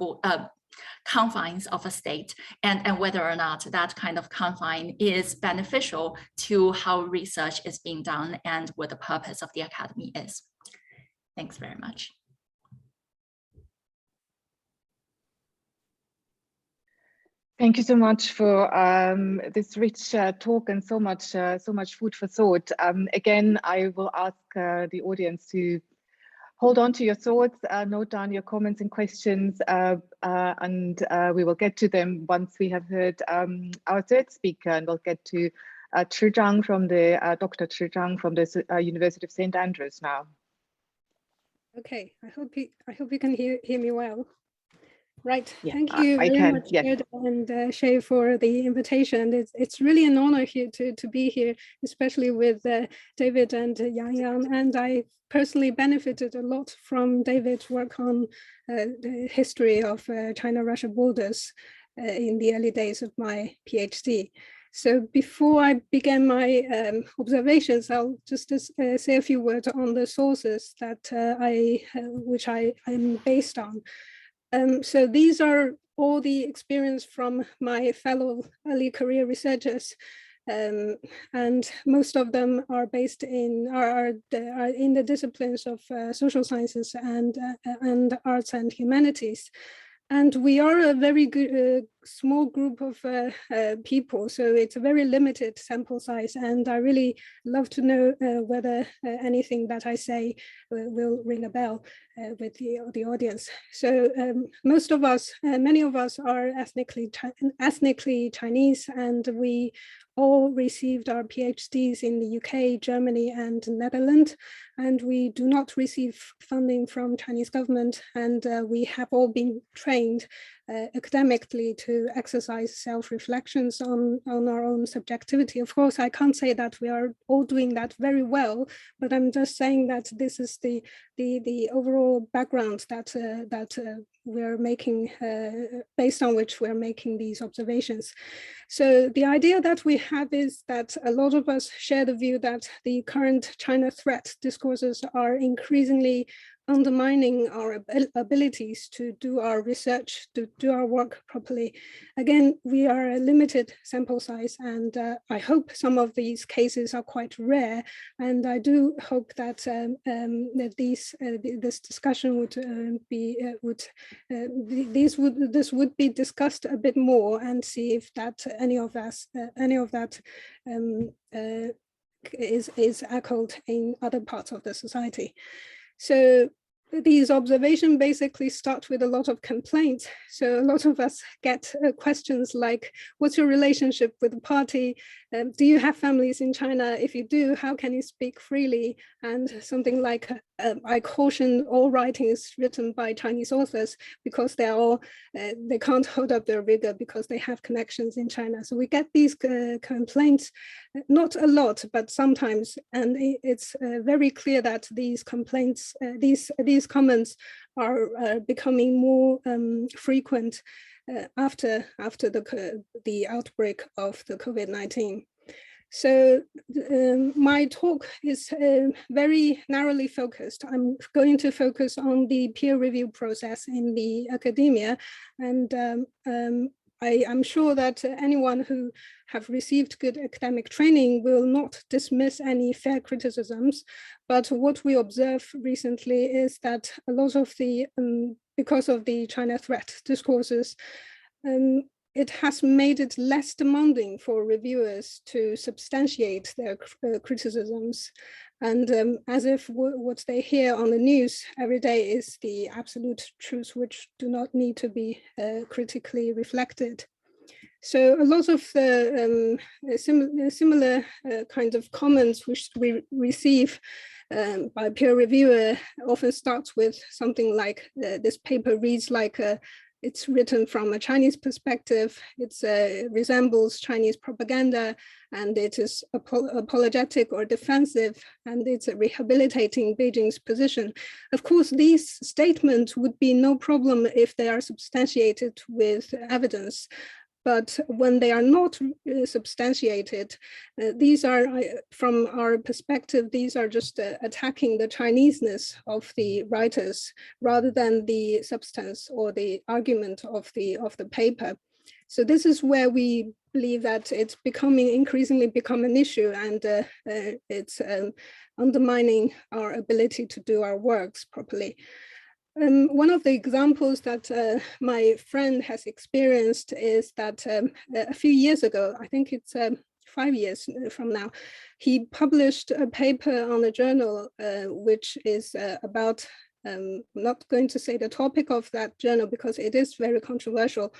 confines of a state, and whether or not that kind of confine is beneficial to how research is being done and what the purpose of the academy is. Thanks very much. Thank you so much for this rich talk and so much food for thought. Again, I will ask the audience to hold on to your thoughts, note down your comments and questions, and we will get to them once we have heard our third speaker, and we'll get to Dr. Zhang from the University of St. Andrews now. Okay, I hope you can hear me well. Right, yeah, thank you very much, yes. and Shay, for the invitation. It's really an honor here to be here, especially with David and Yang, and I personally benefited a lot from David's work on the history of China-Russia borders in the early days of my PhD. So before I begin my observations, I'll just say a few words on the sources that which I'm based on. So these are all the experience from my fellow early career researchers, and most of them are based in are in the disciplines of social sciences and arts and humanities. And we are a very good, small group of people, so it's a very limited sample size, and I really love to know whether anything that I say will ring a bell with the audience. So most of us, many of us are ethnically Chinese, and we all received our PhDs in the UK, Germany, and Netherlands, and we do not receive funding from Chinese government, and we have all been trained academically to exercise self-reflections on our own subjectivity. Of course, I can't say that we are all doing that very well, but I'm just saying that this is the overall background that we're making, based on which we're making these observations. So the idea that we have is that a lot of us share the view that the current China threat discourses are increasingly undermining our abilities to do our research, to do our work properly. Again, we are a limited sample size, and I hope some of these cases are quite rare, and I do hope that that this discussion this would be discussed a bit more, and see if that any of that is echoed in other parts of the society. So these observations basically start with a lot of complaints. So a lot of us get questions like, what's your relationship with the party? Do you have families in China? If you do, how can you speak freely? And something like, I caution all writings written by Chinese authors because they're all, they can't hold up their rigor because they have connections in China. So we get these complaints, not a lot, but sometimes, and it's very clear that these complaints, these comments are becoming more frequent. after the outbreak of the COVID-19. So my talk is very narrowly focused. I'm going to focus on the peer review process in the academia, and I'm sure that anyone who have received good academic training will not dismiss any fair criticisms. But what we observe recently is that a lot of the, because of the China Threat Discourses, it has made it less demanding for reviewers to substantiate their criticisms. And as if what they hear on the news every day is the absolute truth, which do not need to be critically reflected. So a lot of the similar kinds of comments which we receive by peer reviewer often starts with something like, this paper reads like it's written from a Chinese perspective, it resembles Chinese propaganda, and it is apologetic or defensive, and it's rehabilitating Beijing's position. Of course, these statements would be no problem if they are substantiated with evidence. But when they are not substantiated, these are, from our perspective, these are just attacking the Chineseness of the writers rather than the substance or the argument of the paper. So this is where we believe that it's increasingly become an issue, and it's undermining our ability to do our works properly. One of the examples that my friend has experienced is that a few years ago, I think it's 5 years from now, he published a paper on a journal which is about, I'm not going to say the topic of that journal because it is very controversial.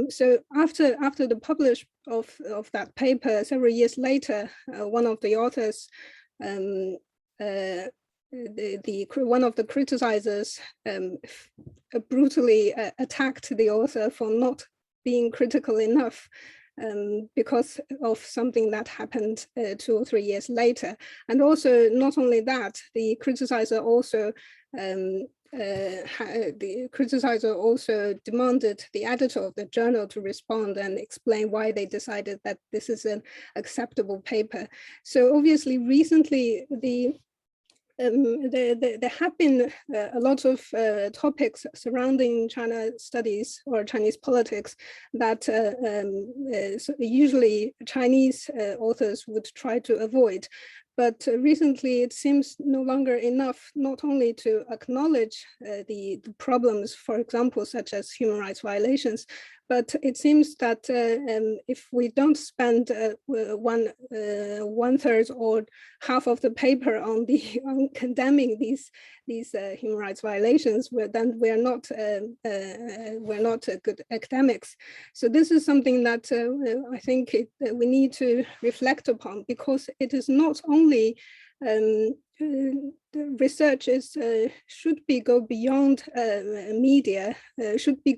So after the publish of that paper, several years later, one of the authors, one of the criticizers brutally attacked the author for not being critical enough because of something that happened 2 or 3 years later. And also, not only that, the criticizer also demanded the editor of the journal to respond and explain why they decided that this is an acceptable paper. So obviously, recently, there have been a lot of topics surrounding China studies or Chinese politics that usually Chinese authors would try to avoid. But recently, it seems no longer enough not only to acknowledge the problems, for example, such as human rights violations, but it seems that if we don't spend one third or half of the paper on condemning these human rights violations, then we're not good academics. So this is something that I think we need to reflect upon, because it is not only the research should go beyond media, should be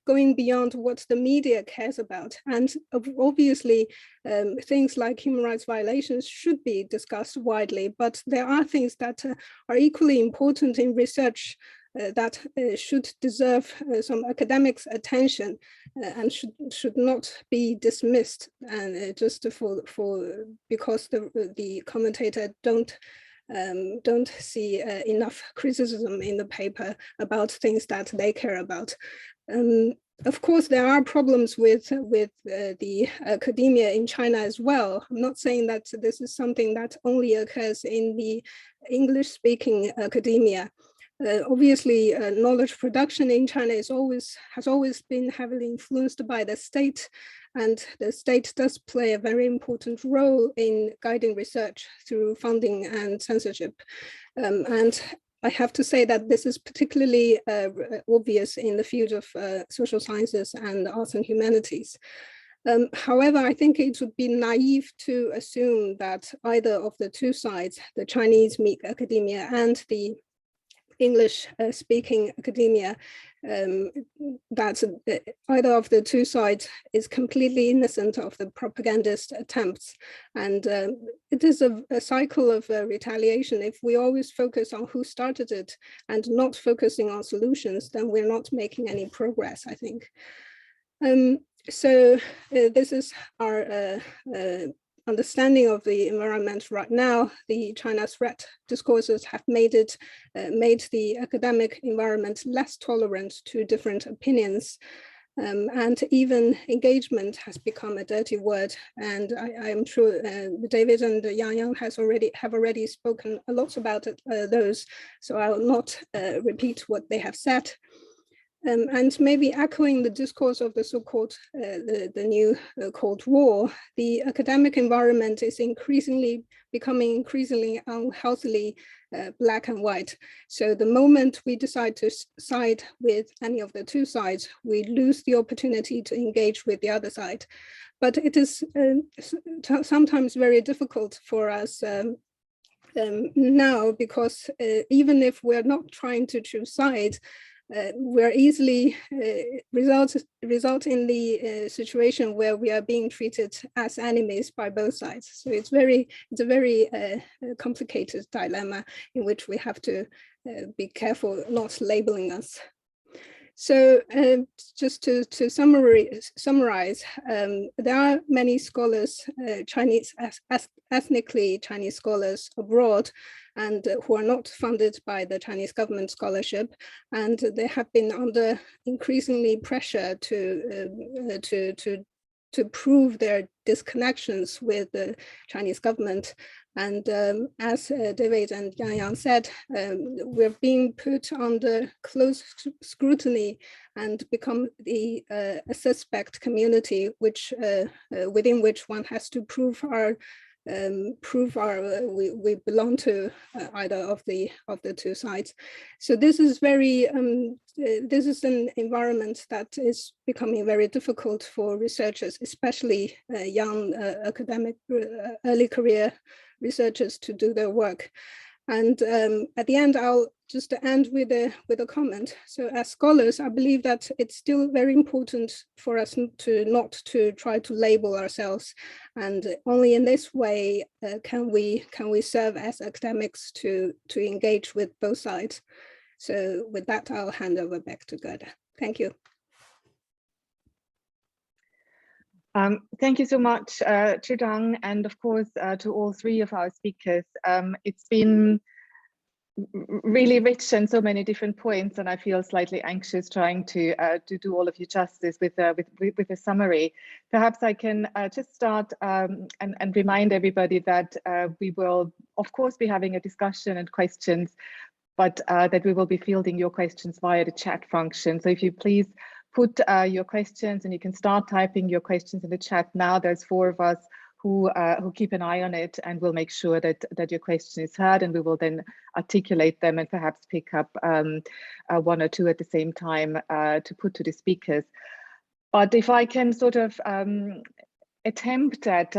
going beyond what the media cares about, and obviously things like human rights violations should be discussed widely. But there are things that are equally important in research that should deserve some academics' attention and should not be dismissed, and just because the commentator don't see enough criticism in the paper about things that they care about. Of course, there are problems with the academia in China as well. I'm not saying that this is something that only occurs in the English-speaking academia. Obviously, knowledge production in China has always been heavily influenced by the state, and the state does play a very important role in guiding research through funding and censorship. And I have to say that this is particularly obvious in the field of social sciences and arts and humanities. However, I think it would be naive to assume that either of the two sides, the Chinese academia and the English-speaking academia, that either of the two sides is completely innocent of the propagandist attempts. And it is a cycle of retaliation. If we always focus on who started it and not focusing on solutions, then we're not making any progress, I think. So this is our understanding of the environment right now. The China Threat Discourses have made the academic environment less tolerant to different opinions. And even engagement has become a dirty word. And I am sure David and Yang have already spoken a lot about those, so I will not repeat what they have said. And maybe echoing the discourse of the so-called the new Cold War, the academic environment is becoming increasingly unhealthily black and white. So the moment we decide to side with any of the two sides, we lose the opportunity to engage with the other side. But it is sometimes very difficult for us now, because even if we're not trying to choose sides, we're easily result in the situation where we are being treated as enemies by both sides. So it's a very complicated dilemma in which we have to be careful not labeling us. So just to summarize, there are many scholars, ethnically Chinese scholars abroad, and who are not funded by the Chinese government scholarship, and they have been under increasingly pressure to prove their disconnections with the Chinese government. And as David and Yang said, we're being put under close scrutiny and become a suspect community, which within which one has to prove we belong to either of the two sides. So this is this is an environment that is becoming very difficult for researchers, especially young academic early career researchers, to do their work. And at the end, I'll just end with a comment. So as scholars, I believe that it's still very important for us not to try to label ourselves, and only in this way can we serve as academics to engage with both sides. So with that, I'll hand over back to Gerda. Thank you. Thank you so much, Zhidong, and of course to all three of our speakers. It's been really rich and so many different points, and I feel slightly anxious trying to do all of you justice with a summary. Perhaps I can just start and remind everybody that we will, of course, be having a discussion and questions, but that we will be fielding your questions via the chat function. So if you please put your questions, and you can start typing your questions in the chat now. There's 4 of us who keep an eye on it, and we'll make sure that your question is heard, and we will then articulate them and perhaps pick up 1 or 2 at the same time to put to the speakers. But if I can sort of attempt at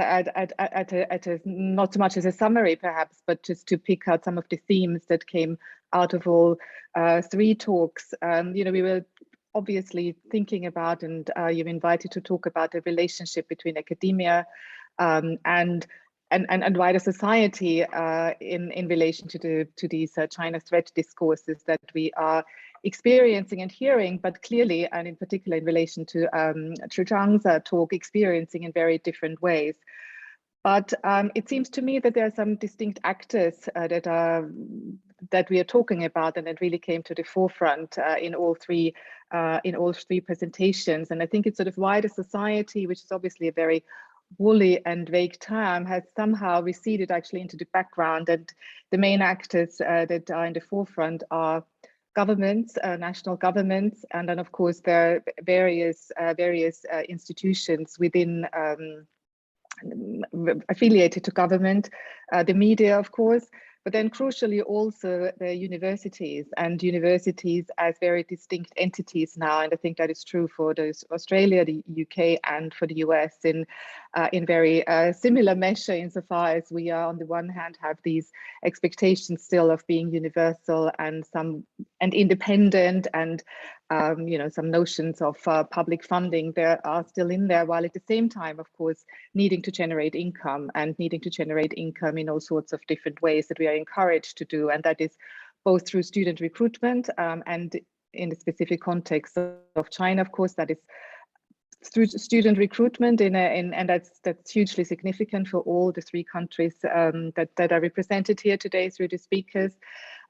not so much as a summary perhaps, but just to pick out some of the themes that came out of all 3 talks. You know, we were obviously thinking about, and you're invited to talk about the relationship between academia and wider society in relation to these China threat discourses that we are experiencing and hearing, but clearly, and in particular in relation to Zhidong's talk, experiencing in very different ways. But it seems to me that there are some distinct actors that we are talking about, and it really came to the forefront in all three presentations. And I think it's sort of wider society, which is obviously a very woolly and vague term, has somehow receded actually into the background, and the main actors that are in the forefront are governments, national governments, and then of course there are various institutions within affiliated to government, the media of course, but then crucially also the universities, and universities as very distinct entities now. And I think that is true for Australia, the UK, and for the US in very similar measure, insofar as we are on the one hand have these expectations still of being universal and independent, and some notions of public funding there are still in there, while at the same time, of course, needing to generate income in all sorts of different ways that we are encouraged to do, and that is both through student recruitment and in the specific context of China, of course, that is through student recruitment and that's hugely significant for all the three countries that are represented here today through the speakers,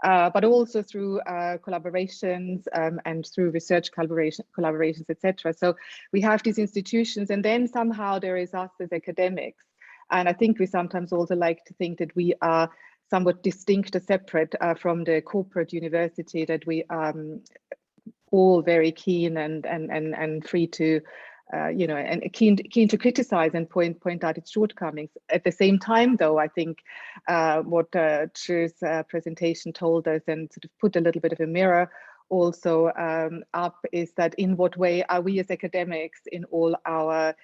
but also through collaborations and through research collaborations, etc. So we have these institutions, and then somehow there is us as academics. And I think we sometimes also like to think that we are somewhat distinct or separate from the corporate university, that we are all very keen and free to and keen to criticize and point out its shortcomings. At the same time, though, I think what Chu's presentation told us, and sort of put a little bit of a mirror also up, is that in what way are we as academics, in all our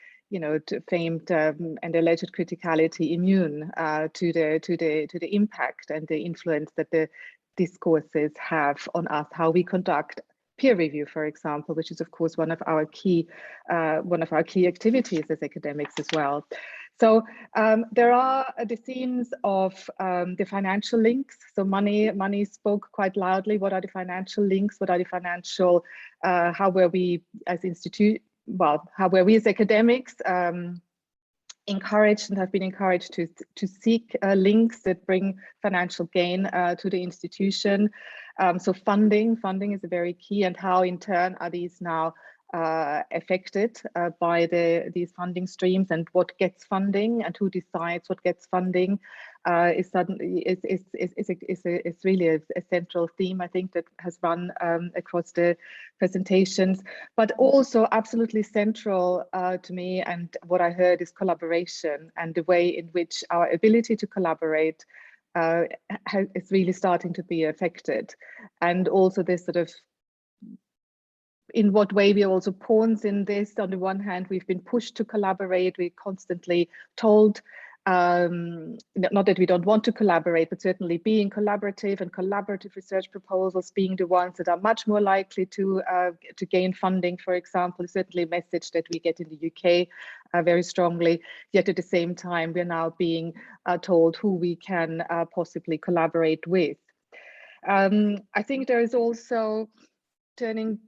famed and alleged criticality, immune to the impact and the influence that the discourses have on us, how we conduct peer review, for example, which is of course one of our key activities as academics as well. So there are the themes of the financial links. So money spoke quite loudly. What are the financial links? What are the financial? How were we as academics encouraged and have been encouraged to seek links that bring financial gain to the institution? So funding is a very key, and how in turn are these now affected by these funding streams, and what gets funding and who decides what gets funding is really a central theme, I think, that has run across the presentations. But also absolutely central to me, and what I heard, is collaboration, and the way in which our ability to collaborate is really starting to be affected. And also this sort of, in what way we are also pawns in this. On the one hand, we've been pushed to collaborate. We're constantly told, not that we don't want to collaborate, but certainly being collaborative, and collaborative research proposals being the ones that are much more likely to gain funding, for example, is certainly a message that we get in the UK very strongly. Yet at the same time, we're now being told who we can possibly collaborate with. I think there is also, turning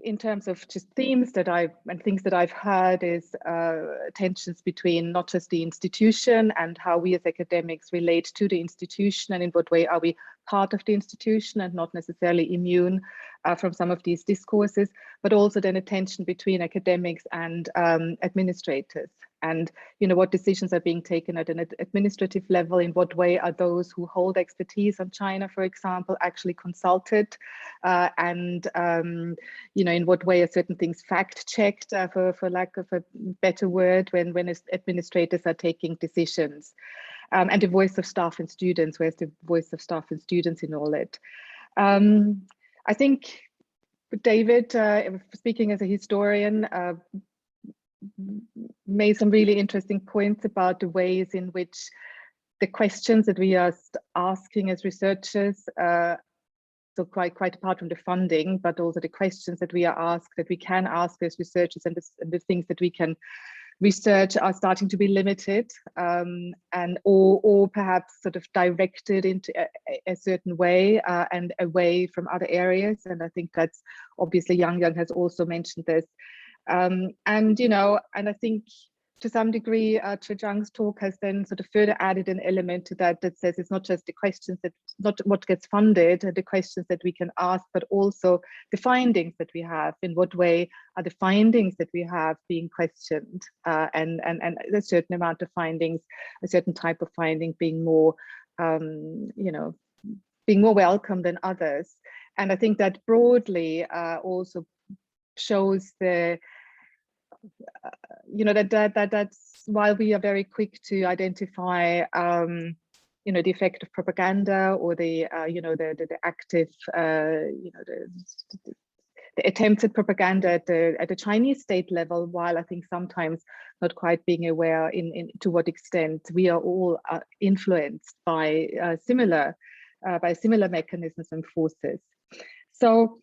in terms of just themes that things that I've heard, is tensions between not just the institution and how we as academics relate to the institution, and in what way are we part of the institution and not necessarily immune from some of these discourses, but also then a tension between academics and administrators, and what decisions are being taken at an administrative level. In what way are those who hold expertise on China, for example, actually consulted, and in what way are certain things fact-checked, for lack of a better word, when administrators are taking decisions, and the voice of staff and students. Where's the voice of staff and students in all it? I think David, speaking as a historian, made some really interesting points about the ways in which the questions that we are asking as researchers, so quite apart from the funding, but also the questions that we are asked, that we can ask as researchers, and the things that we can research, are starting to be limited, and or perhaps sort of directed into a certain way, and away from other areas. And I think that's obviously Yang has also mentioned this. And I think to some degree, Zhang's talk has then sort of further added an element to that says it's not just the questions not what gets funded, the questions that we can ask, but also the findings that we have. In what way are the findings that we have being questioned, and a certain amount of findings, a certain type of finding being more, being more welcome than others. And I think that broadly also shows the that's while we are very quick to identify the effect of propaganda, or the active attempts at propaganda at the Chinese state level, while I think sometimes not quite being aware to what extent we are all influenced by similar mechanisms and forces. So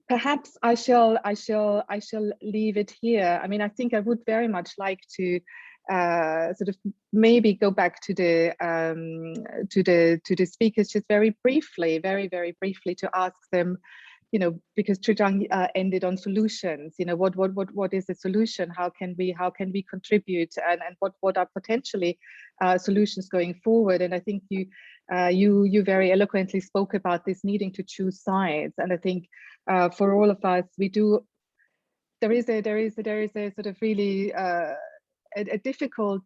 perhaps I shall leave it here. I mean, I think I would very much like to sort of maybe go back to the speakers just very briefly, very briefly, to ask them, you know, because Zhang ended on solutions. You know, what is the solution? How can we contribute, and what are potentially solutions going forward? And I think you very eloquently spoke about this needing to choose sides. And I think for all of us, there is a sort of really a difficult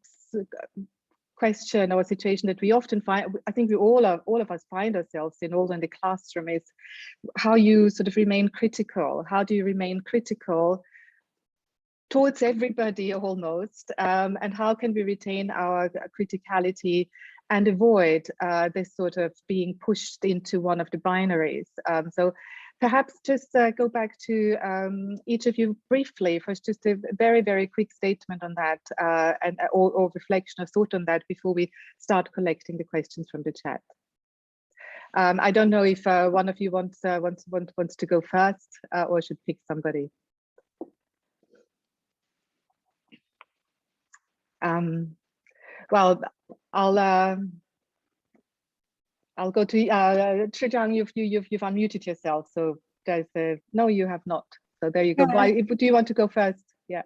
question or situation that we often find. I think all of us find ourselves in, also in the classroom, is how you sort of remain critical. How do you remain critical towards everybody almost, and how can we retain our criticality and avoid this sort of being pushed into one of the binaries? So perhaps just go back to each of you briefly, first just a very quick statement on that, or reflection or thought on that before we start collecting the questions from the chat. I don't know if one of you wants to go first, or should pick somebody. Well, I'll go to Zhang. You've unmuted yourself, so there's no, you have not. So there you go. Do you want to go first? Yeah.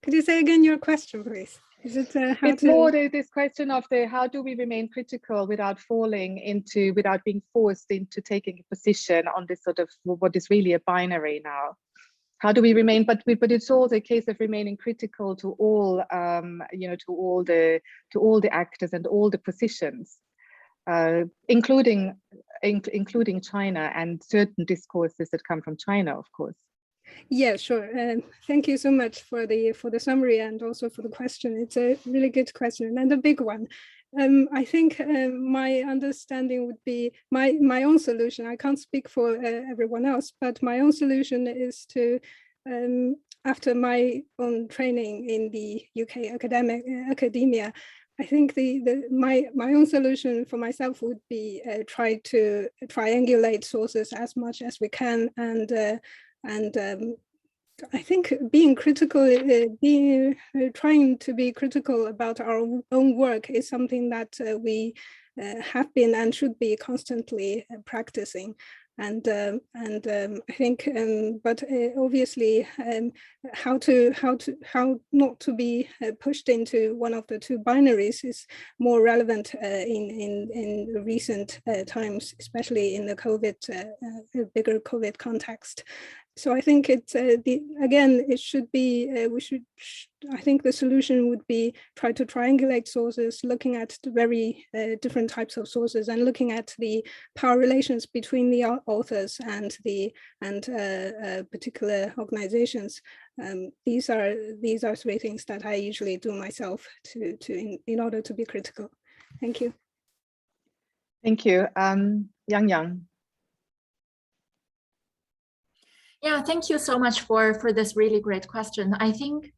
Could you say again your question, please? Is it it's more this question of how do we remain critical without being forced into taking a position on this sort of what is really a binary now? How do we remain? But it's also a case of remaining critical to all, you know, to all the actors and all the positions, including China and certain discourses that come from China, of course. Yeah, sure. Thank you so much for the summary and also for the question. It's a really good question and a big one. I think my understanding would be my own solution. I can't speak for everyone else, but my own solution is to, after my own training in the UK academia, I think my own solution for myself would be try to triangulate sources as much as we can, and I think being critical, trying to be critical about our own work is something that we have been and should be constantly practicing. And I think, but obviously, how not to be pushed into one of the two binaries is more relevant in recent times, especially in the bigger COVID context. So I think it's again, it should be I think the solution would be try to triangulate sources, looking at the very different types of sources and looking at the power relations between the authors and particular organizations. These are three things that I usually do myself in order to be critical. Thank you. Thank you, Yang. Yeah, thank you so much for this really great question. I think,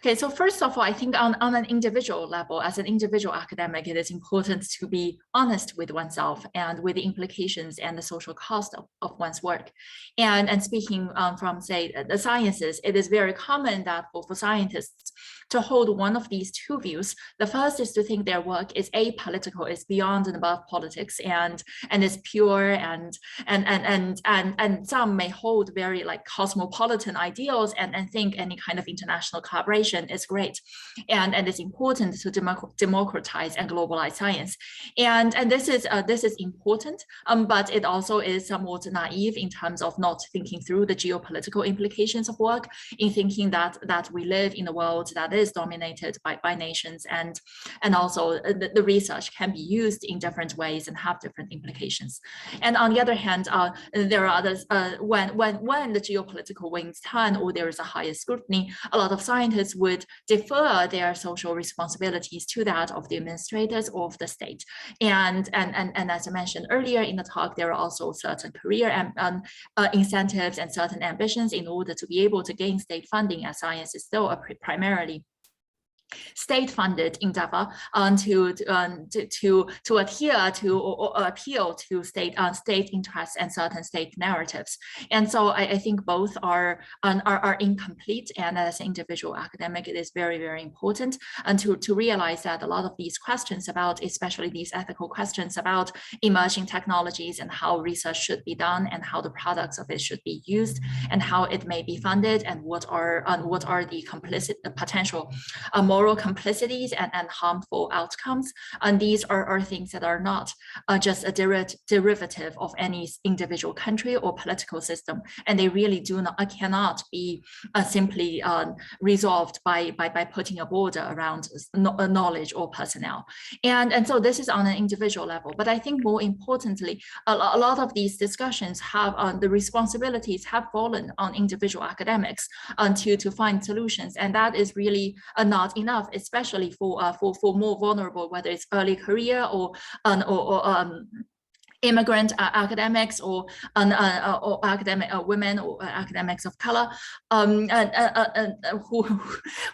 okay, so first of all, I think on an individual level, as an individual academic, it is important to be honest with oneself and with the implications and the social cost of one's work. And speaking from, say, the sciences, it is very common that for scientists to hold one of these two views. The first is to think their work is apolitical, is beyond and above politics, and is pure, and some may hold very like cosmopolitan ideals and think any kind of international collaboration is great, and it's important to democratize and globalize science, and this is important, but it also is somewhat naive in terms of not thinking through the geopolitical implications of work, in thinking that we live in a world that is dominated by nations, and also the research can be used in different ways and have different implications. And on the other hand, there are others, when the geopolitical winds turn or there is a higher scrutiny, a lot of scientists scientists would defer their social responsibilities to that of the administrators of the state. And as I mentioned earlier in the talk, there are also certain career incentives and certain ambitions in order to be able to gain state funding, as science is still a primarily state-funded endeavor to adhere to or appeal to state interests and certain state narratives. And so I think both are incomplete. And as an individual academic, it is very, very important to realize that a lot of these questions about, especially these ethical questions about emerging technologies and how research should be done and how the products of it should be used and how it may be funded and what are the potential moral complicities and harmful outcomes. And these are things that are not just a derivative of any individual country or political system. And they really cannot be simply resolved by putting a border around knowledge or personnel. And so this is on an individual level. But I think more importantly, a lot of these discussions have the responsibilities have fallen on individual academics to find solutions. And that is really not enough, especially for more vulnerable, whether it's early career or immigrant academics or academic women or academics of color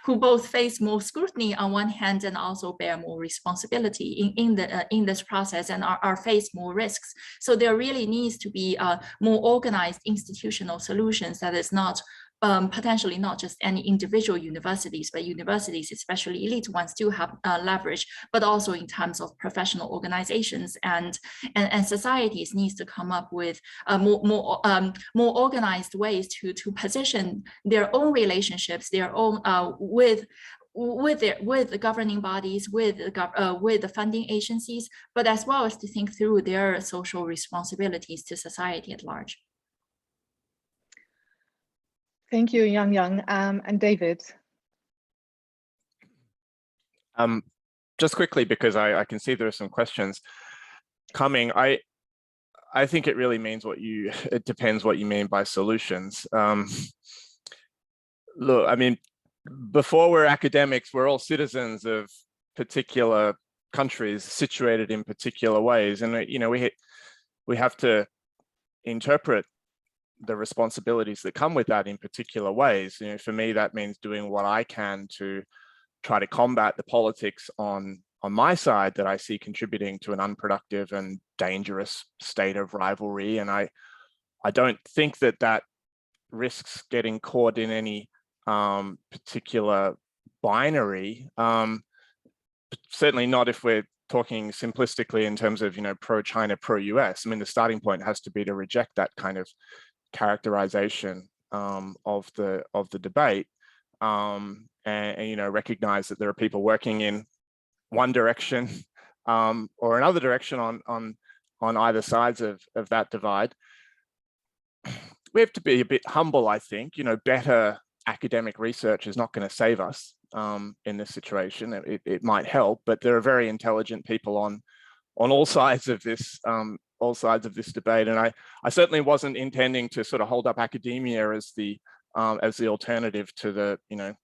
who both face more scrutiny on one hand and also bear more responsibility in this process and are faced more risks. So there really needs to be more organized institutional solutions that is not potentially not just any individual universities, but universities, especially elite ones, do have leverage, but also in terms of professional organizations and societies needs to come up with more organized ways to position their own relationships, their own with the governing bodies, with the funding agencies, but as well as to think through their social responsibilities to society at large. Thank you, Yang. And David. Just quickly, because I can see there are some questions coming. I think it really means it depends what you mean by solutions. Look, I mean, before we're academics, we're all citizens of particular countries situated in particular ways. And, you know, we have to interpret the responsibilities that come with that in particular ways. You know, for me, that means doing what I can to try to combat the politics on my side that I see contributing to an unproductive and dangerous state of rivalry. And I don't think that risks getting caught in any particular binary. Certainly not if we're talking simplistically in terms of, you know, pro-China, pro-US. I mean, the starting point has to be to reject that kind of characterization of the debate, and you know, recognize that there are people working in one direction or another direction on either sides of that divide. We have to be a bit humble, I think. You know, better academic research is not going to save us in this situation. It might help, but there are very intelligent people on all sides of this debate, and I certainly wasn't intending to sort of hold up academia as the alternative to the, you know,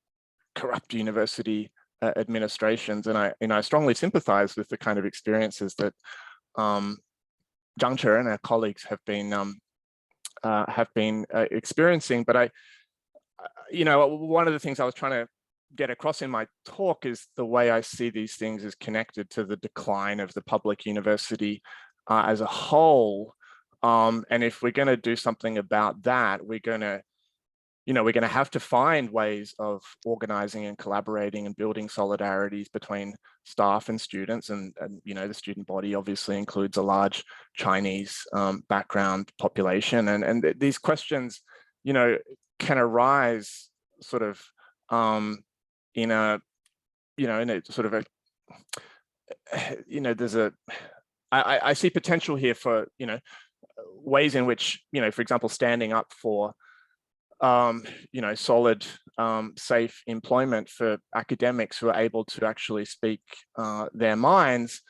corrupt university administrations. And I strongly sympathize with the kind of experiences that Zhang Che and our colleagues have been experiencing. But you know, one of the things I was trying to get across in my talk is the way I see these things is connected to the decline of the public university as a whole. And if we're going to do something about that, we're going to have to find ways of organizing and collaborating and building solidarities between staff and students. And you know, the student body obviously includes a large Chinese background population. And these questions, you know, can arise sort of in a sort of I see potential here for, you know, ways in which, you know, for example, standing up for you know, solid, safe employment for academics who are able to actually speak their minds,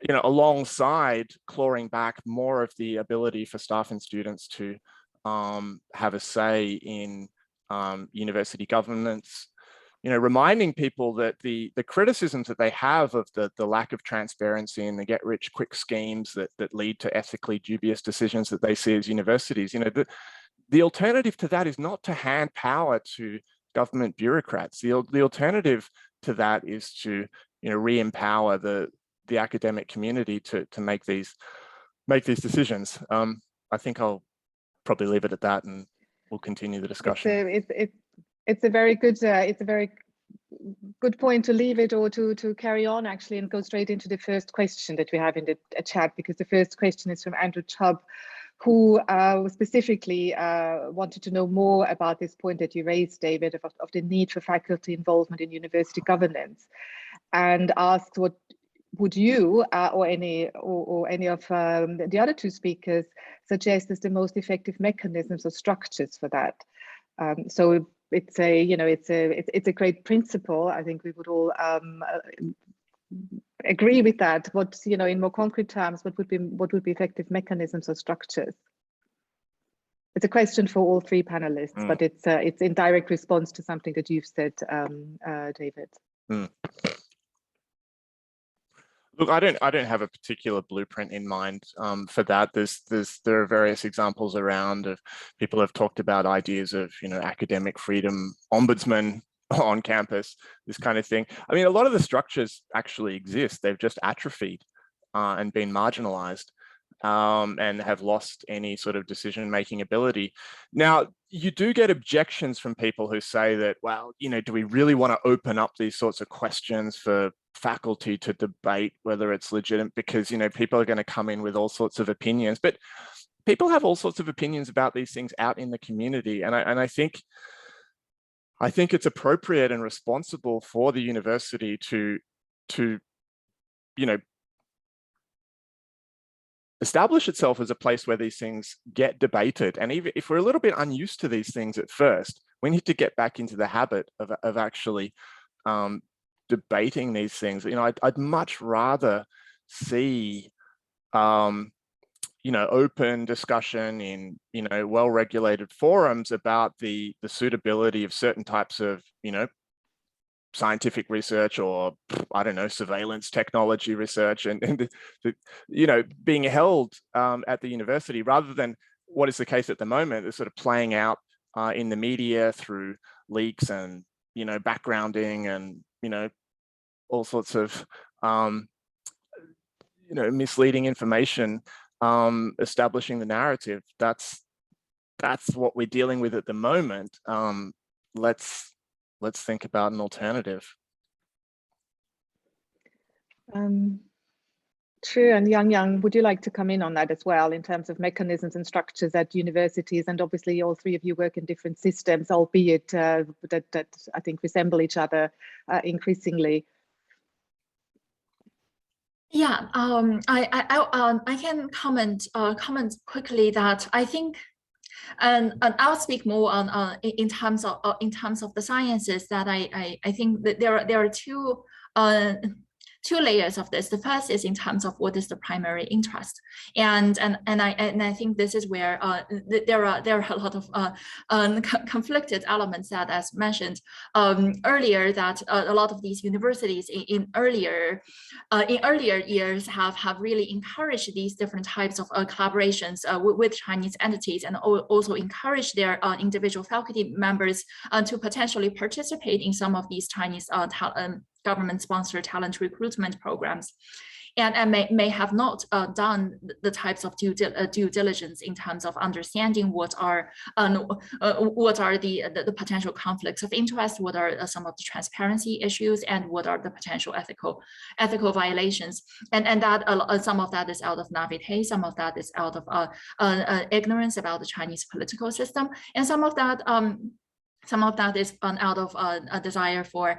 you know, alongside clawing back more of the ability for staff and students to have a say in university governance, reminding people that the criticisms that they have of the lack of transparency and the get-rich-quick schemes that lead to ethically dubious decisions that they see as universities, the alternative to that is not to hand power to government bureaucrats. The alternative to that is to re-empower the academic community to make these decisions. I think I'll probably leave it at that, and we'll continue the discussion. It's a very good point to leave it, or to carry on actually and go straight into the first question that we have in the chat, because the first question is from Andrew Chubb, who specifically wanted to know more about this point that you raised, David, of the need for faculty involvement in university governance, and asked what would you or any of the other two speakers suggest as the most effective mechanisms or structures for that. So it's a great principle. I think we would all agree with that. What, in more concrete terms, what would be effective mechanisms or structures? It's a question for all three panelists, but it's in direct response to something that you've said, David. Look, I don't have a particular blueprint in mind for that. There are various examples around of people have talked about ideas of academic freedom, ombudsman on campus, this kind of thing. I mean, a lot of the structures actually exist. They've just atrophied and been marginalized and have lost any sort of decision-making ability. Now, you do get objections from people who say that, well, do we really want to open up these sorts of questions for faculty to debate whether it's legitimate, because people are going to come in with all sorts of opinions, but people have all sorts of opinions about these things out in the community, and I think it's appropriate and responsible for the university to establish itself as a place where these things get debated. And even if we're a little bit unused to these things at first, we need to get back into the habit of actually debating these things. I'd much rather see open discussion in well-regulated forums about the suitability of certain types of scientific research, or I don't know, surveillance technology research, and being held at the university, rather than what is the case at the moment, is sort of playing out in the media through leaks and backgrounding and all sorts of misleading information, establishing the narrative. That's what we're dealing with at the moment. Let's think about an alternative. True. And Yang, would you like to come in on that as well, in terms of mechanisms and structures at universities? And obviously all three of you work in different systems, albeit that I think resemble each other increasingly. Yeah, I can comment quickly that I think, and I'll speak more on in terms of the sciences, that I think that there are two layers of this. The first is in terms of what is the primary interest, and I think this is where there are a lot of conflicted elements that, as mentioned earlier, that a lot of these universities in earlier years have really encouraged these different types of collaborations with Chinese entities, and also encouraged their individual faculty members to potentially participate in some of these Chinese government-sponsored talent recruitment programs, and may have not done the types of due diligence in terms of understanding what are the potential conflicts of interest, what are some of the transparency issues, and what are the potential ethical violations, and that some of that is out of naivete, some of that is out of ignorance about the Chinese political system, and some of that is out of a desire for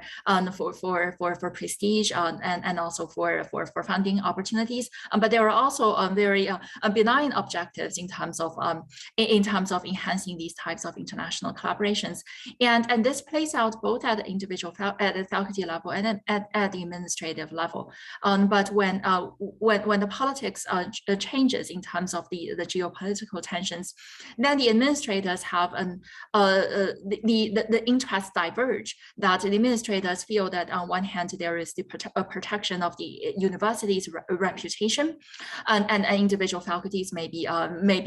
prestige and also for funding opportunities. But there are also very benign objectives in terms of enhancing these types of international collaborations. And this plays out both at the individual at the faculty level and at the administrative level. But when the politics changes in terms of the geopolitical tensions, then the administrators have the the interests diverge, that the administrators feel that on one hand, there is the protection of the university's reputation, and individual faculties may be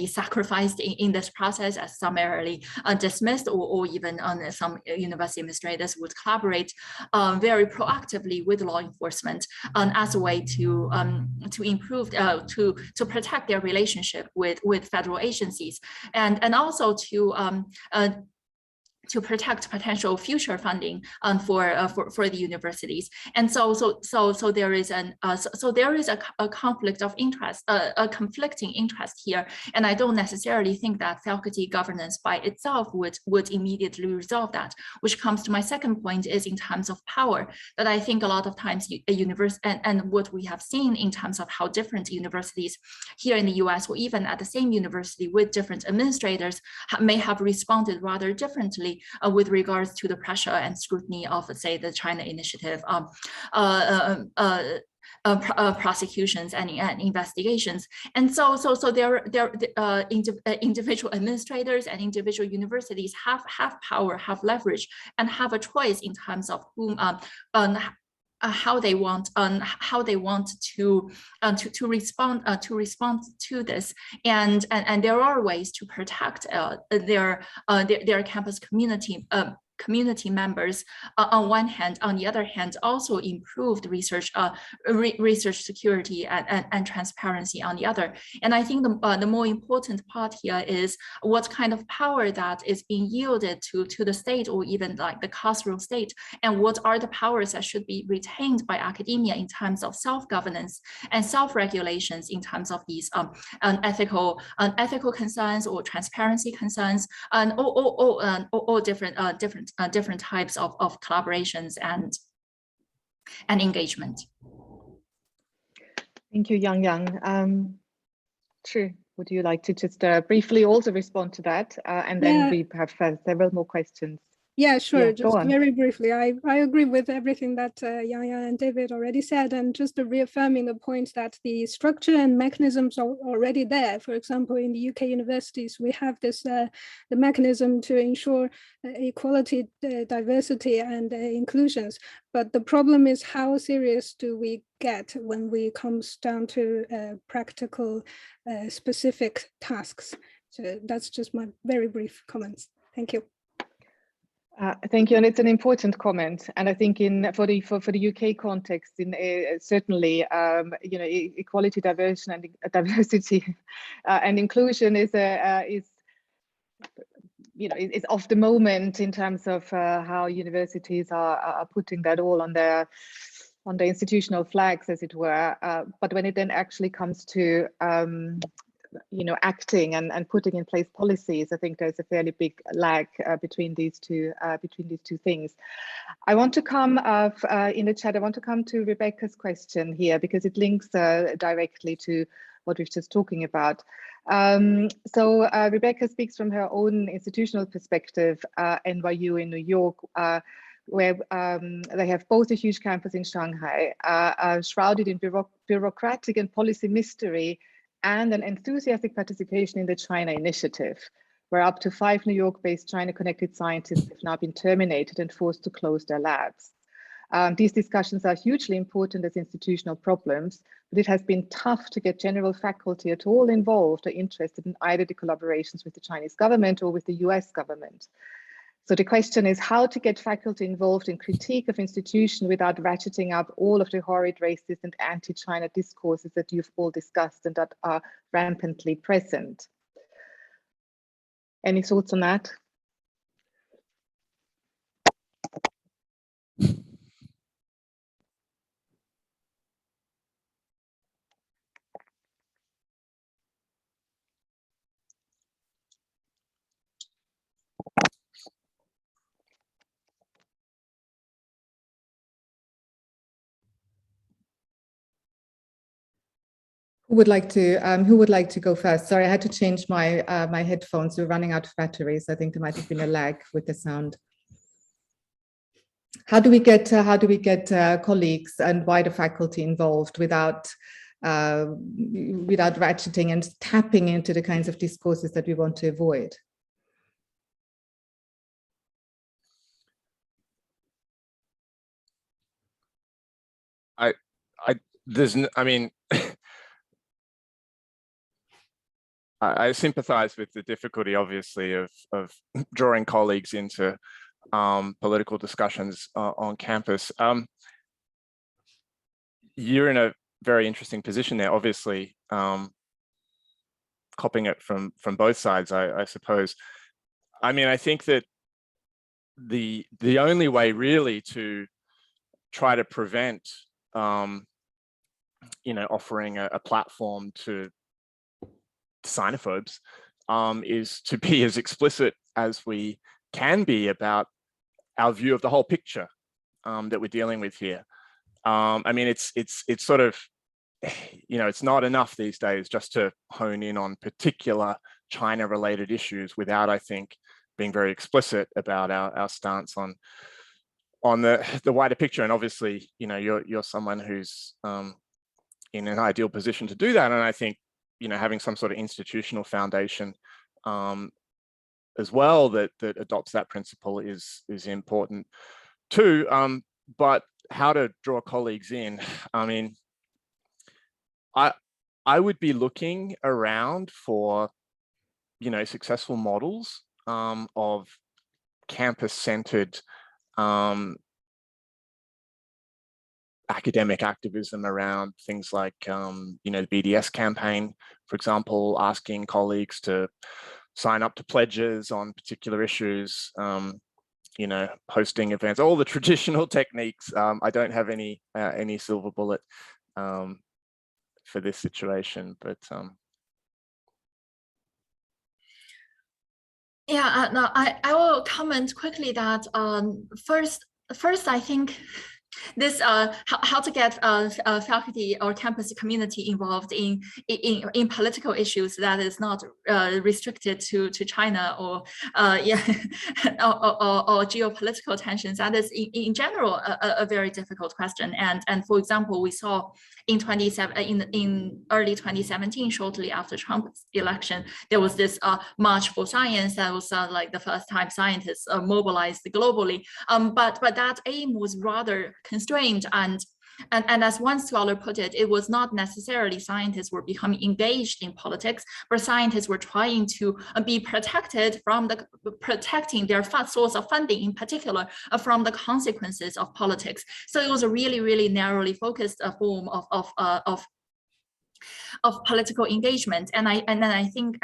sacrificed in this process, as summarily dismissed, or even some university administrators would collaborate very proactively with law enforcement as a way to improve, to protect their relationship with federal agencies, and also to protect potential future funding for the universities. And so there is a conflict of interest, a conflicting interest here. And I don't necessarily think that faculty governance by itself would immediately resolve that, which comes to my second point, is in terms of power, that I think a lot of times a university, and what we have seen in terms of how different universities here in the US, or even at the same university with different administrators, may have responded rather differently with regards to the pressure and scrutiny of, say, the China Initiative prosecutions and investigations. And so individual administrators and individual universities have power, have leverage, and have a choice in terms of whom how they want to respond to this, and there are ways to protect their campus community members on one hand. On the other hand, also improve the research security and transparency on the other. And I think the more important part here is what kind of power that is being yielded to the state, or even like the carceral state, and what are the powers that should be retained by academia in terms of self-governance and self-regulations, in terms of these ethical concerns or transparency concerns, and all different types of collaborations and engagement. Thank you, Yang. True. Would you like to just briefly also respond to that? And then we have several more questions. Yeah, sure. Yeah, just very briefly, I agree with everything that Yang and David already said, and just reaffirming the point that the structure and mechanisms are already there. For example, in the UK universities, we have this the mechanism to ensure equality, diversity, and inclusions. But the problem is, how serious do we get when it comes down to practical, specific tasks? So that's just my very brief comments. Thank you. Thank you, and it's an important comment. And I think for the UK context, certainly, equality, diversity, and inclusion is of the moment in terms of how universities are putting that all on their institutional flags, as it were. But when it then actually comes to acting and putting in place policies, I think there's a fairly big lag between these two things. I want to come in the chat. I want to come to Rebecca's question here, because it links directly to what we've just talking about. So Rebecca speaks from her own institutional perspective, NYU in New York, where they have both a huge campus in Shanghai, shrouded in bureaucratic and policy mystery, and an enthusiastic participation in the China Initiative, where up to 5 New York-based China-connected scientists have now been terminated and forced to close their labs. These discussions are hugely important as institutional problems, but it has been tough to get general faculty at all involved or interested in either the collaborations with the Chinese government or with the US government. So the question is how to get faculty involved in critique of institution without ratcheting up all of the horrid racist and anti-China discourses that you've all discussed and that are rampantly present. Any thoughts on that? Who would like to go first? Sorry, I had to change my my headphones. We're running out of batteries. I think there might have been a lag with the sound. How do we get colleagues and wider faculty involved without ratcheting and tapping into the kinds of discourses that we want to avoid? I sympathize with the difficulty, obviously, of drawing colleagues into political discussions on campus. You're in a very interesting position there, obviously, copying it from both sides, I suppose. I mean, I think that the only way really to try to prevent, offering a platform to xenophobes is to be as explicit as we can be about our view of the whole picture that we're dealing with here. I mean, it's sort of, it's not enough these days just to hone in on particular China-related issues without, I think, being very explicit about our stance on the wider picture. And obviously, you're someone who's in an ideal position to do that. And I think, having some sort of institutional foundation as well that adopts that principle is important too. But how to draw colleagues in? I mean, I would be looking around for, successful models of campus-centered academic activism around things like, the BDS campaign, for example, asking colleagues to sign up to pledges on particular issues, hosting events, all the traditional techniques. I don't have any silver bullet for this situation, but yeah, no, I will comment quickly that first I think this how to get faculty or campus community involved in political issues that is not restricted to China or or geopolitical tensions. That is in general a very difficult question. And for example, we saw in early 2017, shortly after Trump's election, there was this March for Science that was like the first time scientists mobilized globally. But that aim was rather constrained, and as one scholar put it, it was not necessarily scientists were becoming engaged in politics, but scientists were trying to be protected from protecting their source of funding, in particular from the consequences of politics. So it was a really, really narrowly focused form of political engagement. And I think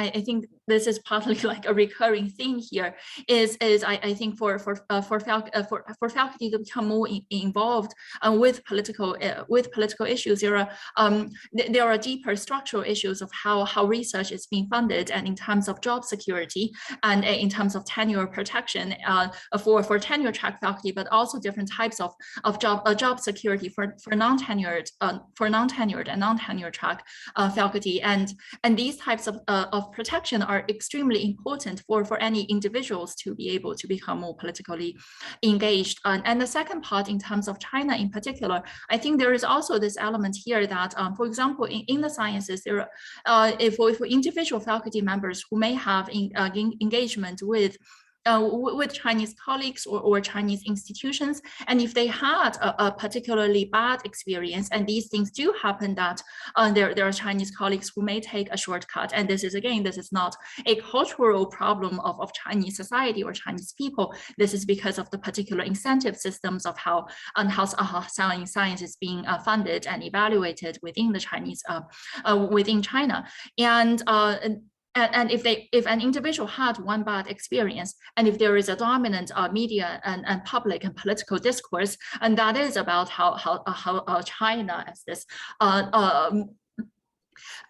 this is partly like a recurring theme here, is I think for faculty to become more involved with political issues, there are deeper structural issues of how research is being funded, and in terms of job security and in terms of tenure protection for tenure track faculty, but also different types of job security for non-tenured and non-tenure track faculty, and these types of protection are extremely important for any individuals to be able to become more politically engaged. And the second part, in terms of China in particular, I think there is also this element here that, for example, in the sciences, there are for individual faculty members who may have engagement with Chinese colleagues or Chinese institutions, and if they had a particularly bad experience, and these things do happen, that there are Chinese colleagues who may take a shortcut, and this is not a cultural problem of Chinese society or Chinese people. This is because of the particular incentive systems of how science is being funded and evaluated within the Chinese within China. And if an individual had one bad experience, and if there is a dominant media and public and political discourse, and that is about how China as this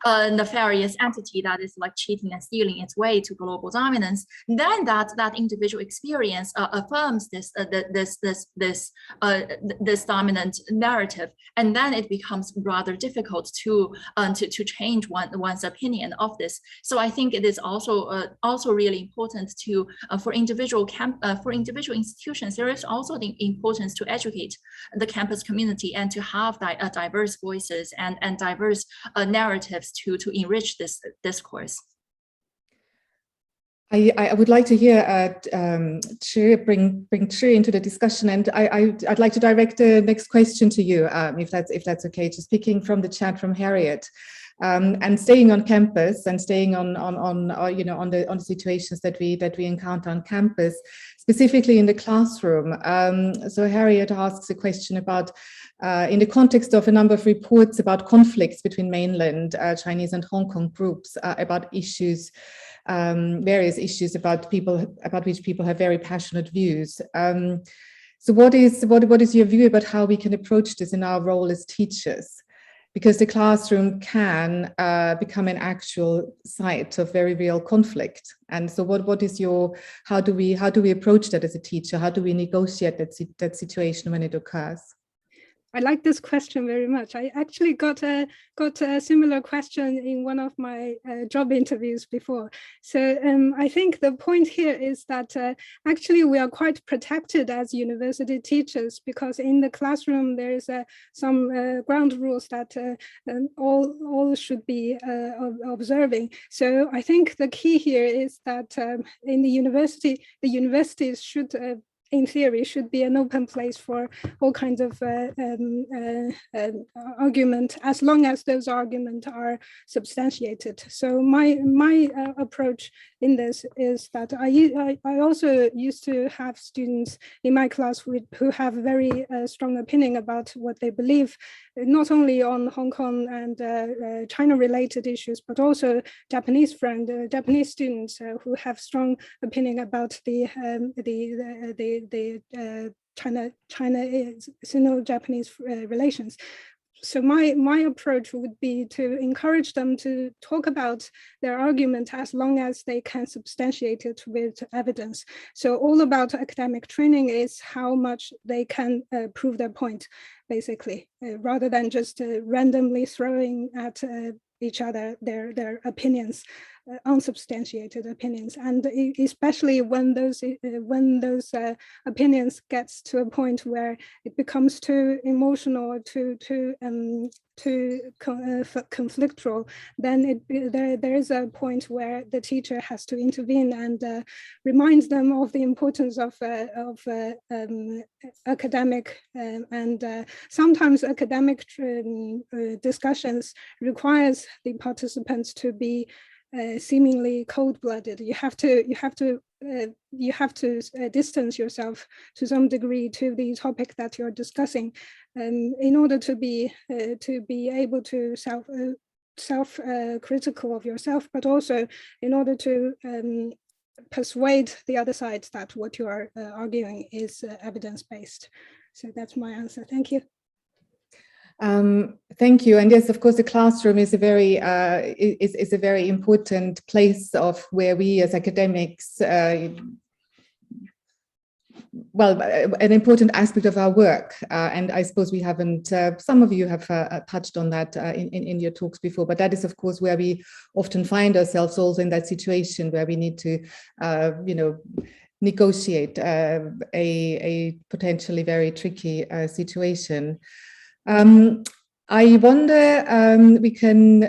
nefarious entity that is like cheating and stealing its way to global dominance, then that individual experience affirms this dominant narrative, and then it becomes rather difficult to change one's opinion of this. So I think it is also really important to for individual institutions. There is also the importance to educate the campus community and to have diverse voices and diverse narratives to enrich this discourse. I would like to hear Chi bring Chi into the discussion, and I'd like to direct the next question to you, if that's okay. Just picking from the chat from Harriet, and staying on campus and staying on the situations that we encounter on campus, specifically in the classroom. So Harriet asks a question about, in the context of a number of reports about conflicts between mainland Chinese and Hong Kong groups, about issues. Various issues about which people have very passionate views. So what is your view about how we can approach this in our role as teachers? Because the classroom can become an actual site of very real conflict. And so how do we approach that as a teacher? How do we negotiate that situation when it occurs? I like this question very much. I actually got a similar question in one of my job interviews before. So I think the point here is that actually we are quite protected as university teachers, because in the classroom there is some ground rules that all should be observing. So I think the key here is that in the universities should in theory, should be an open place for all kinds of argument, as long as those arguments are substantiated. So my approach in this is that I also used to have students in my class who have very strong opinion about what they believe, not only on Hong Kong and China-related issues, but also Japanese students who have strong opinion about the Sino-Japanese relations. So my approach would be to encourage them to talk about their argument as long as they can substantiate it with evidence. So all about academic training is how much they can prove their point, basically, rather than just randomly throwing at each other their opinions, unsubstantiated opinions, and especially when those opinions gets to a point where it becomes too emotional or too conflictual, then there is a point where the teacher has to intervene and reminds them of the importance of academic and sometimes academic discussions requires the participants to be seemingly cold-blooded. You have to distance yourself to some degree to the topic that you're discussing, in order to be able to self-critical of yourself, but also in order to persuade the other side that what you are arguing is evidence-based. So that's my answer. Thank you. Thank you. And yes, of course, the classroom is a very important place of where we as academics, well, an important aspect of our work. And I suppose we haven't, some of you have touched on that in your talks before, but that is, of course, where we often find ourselves also in that situation where we need to, negotiate a potentially very tricky situation. I wonder, we can,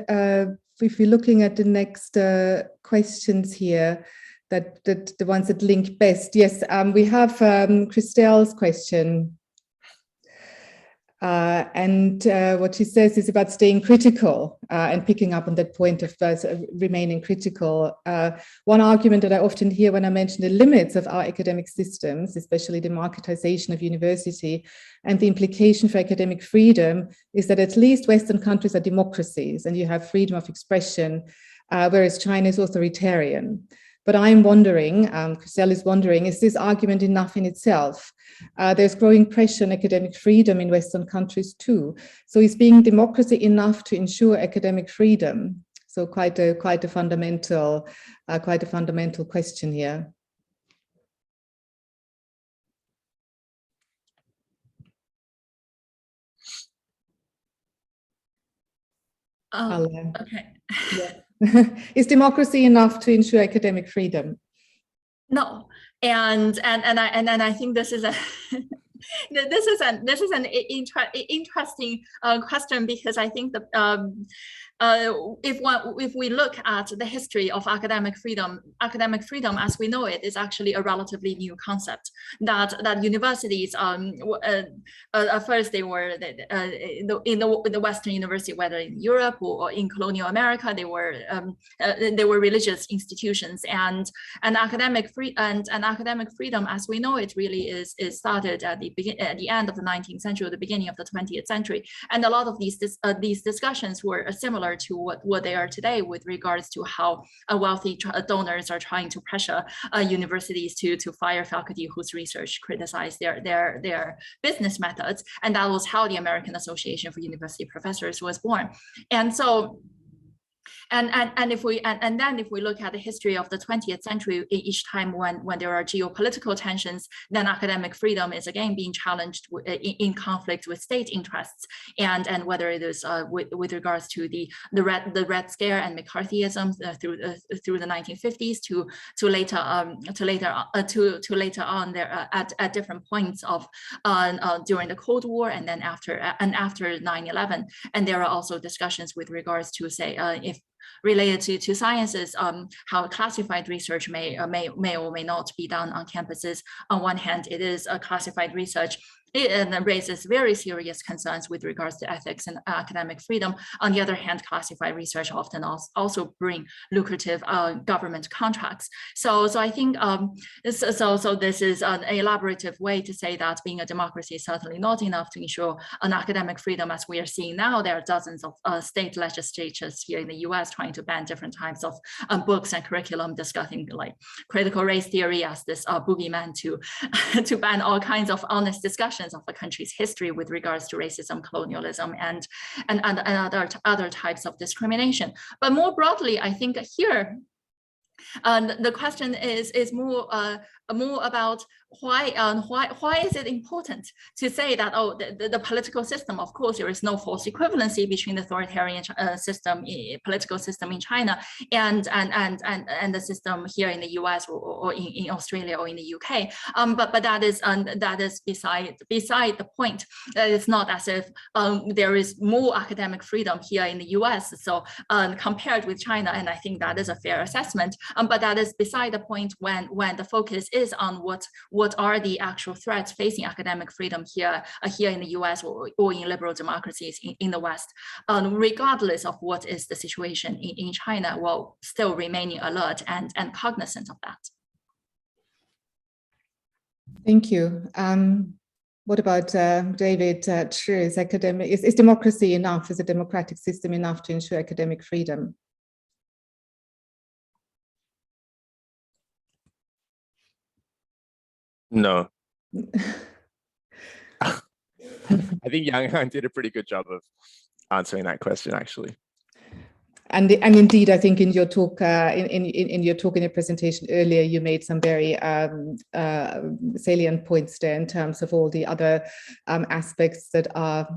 if we're looking at the next questions here, that the ones that link best. Yes, we have Christelle's question. And what she says is about staying critical and picking up on that point of remaining critical. One argument that I often hear when I mention the limits of our academic systems, especially the marketization of university and the implication for academic freedom, is that at least Western countries are democracies and you have freedom of expression, whereas China is authoritarian. But I'm wondering, Christelle is wondering, is this argument enough in itself? There's growing pressure on academic freedom in Western countries too. So is being democracy enough to ensure academic freedom? So quite a fundamental question here. Okay. Yeah. Is democracy enough to ensure academic freedom? No, and I think this is a this is an interesting question, because I think if we look at the history of academic freedom as we know it is actually a relatively new concept. That universities, at first they were in the Western university, whether in Europe or in colonial America, they were religious institutions, and academic freedom as we know it really is started at the end of the 19th century or the beginning of the 20th century, and a lot of these discussions were similar to what they are today with regards to how wealthy donors are trying to pressure universities to fire faculty whose research criticize their business methods, and that was how the American Association for University Professors was born. And so And if we look at the history of the 20th century, each time when there are geopolitical tensions, then academic freedom is again being challenged in conflict with state interests, and whether it is with regards to the Red Scare and McCarthyism through the 1950s to later on there at different points of during the Cold War and then after 9/11, and there are also discussions with regards to say if related to sciences, how classified research may or may not be done on campuses. On one hand, it is a classified research. It raises very serious concerns with regards to ethics and academic freedom. On the other hand, classified research often also bring lucrative government contracts. So I think so this is an elaborative way to say that being a democracy is certainly not enough to ensure an academic freedom. As we are seeing now, there are dozens of state legislatures here in the US trying to ban different types of books and curriculum discussing like critical race theory as this boogeyman to ban all kinds of honest discussions of a country's history with regards to racism, colonialism, and other types of discrimination. But more broadly, I think here the question is more about why is it important to say that the political system, of course there is no false equivalency between the authoritarian political system in China and the system here in the US or in Australia or in the UK, but that is beside the point. It's not as if there is more academic freedom here in the US so compared with China, and I think that is a fair assessment, but that is beside the point when the focus is on what are the actual threats facing academic freedom here in the US or in liberal democracies in the West, regardless of what is the situation in China, while still remaining alert and cognizant of that. Thank you. What about David Chi? Is democracy enough? Is a democratic system enough to ensure academic freedom? No. I think Yang did a pretty good job of answering that question, actually. And indeed, I think in your talk, in your presentation earlier, you made some very salient points there in terms of all the other aspects that are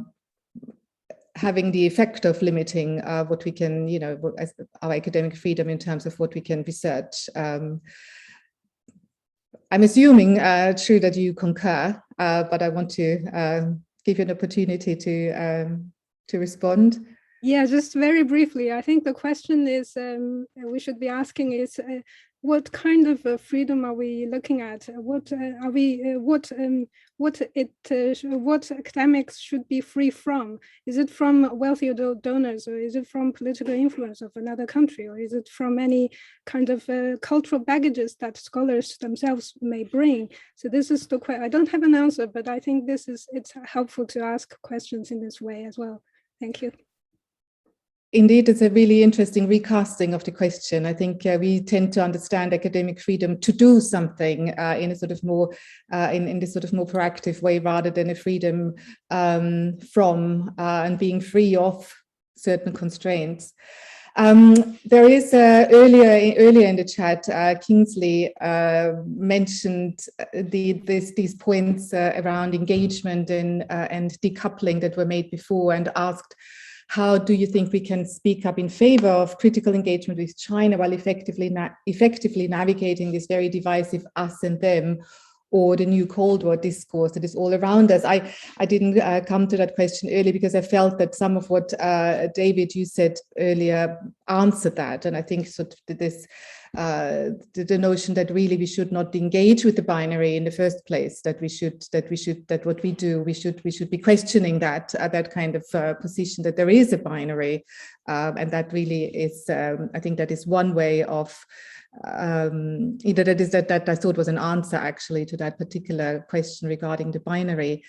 having the effect of limiting what we can, as our academic freedom in terms of what we can research. I'm assuming, True, that you concur, but I want to give you an opportunity to respond. Yeah, just very briefly, I think the question is we should be asking is what kind of freedom are we looking at? What academics should be free from? Is it from wealthy donors, or is it from political influence of another country, or is it from any kind of cultural baggages that scholars themselves may bring? So this is the question. I don't have an answer, but I think it's helpful to ask questions in this way as well. Thank you. Indeed, it's a really interesting recasting of the question. I think we tend to understand academic freedom to do something in a sort of more in this sort of more proactive way, rather than a freedom from and being free of certain constraints. There is earlier in the chat, Kingsley mentioned these points around engagement and decoupling that were made before, and asked, how do you think we can speak up in favor of critical engagement with China while effectively navigating this very divisive us and them, or the new Cold War discourse that is all around us? I didn't come to that question earlier because I felt that some of what David, you said earlier answered that. And I think sort of this, the notion that really we should not engage with the binary in the first place, that what we do, we should be questioning that kind of position that there is a binary. And that really is, I think that is one way of, that I thought was an answer actually to that particular question regarding the binary.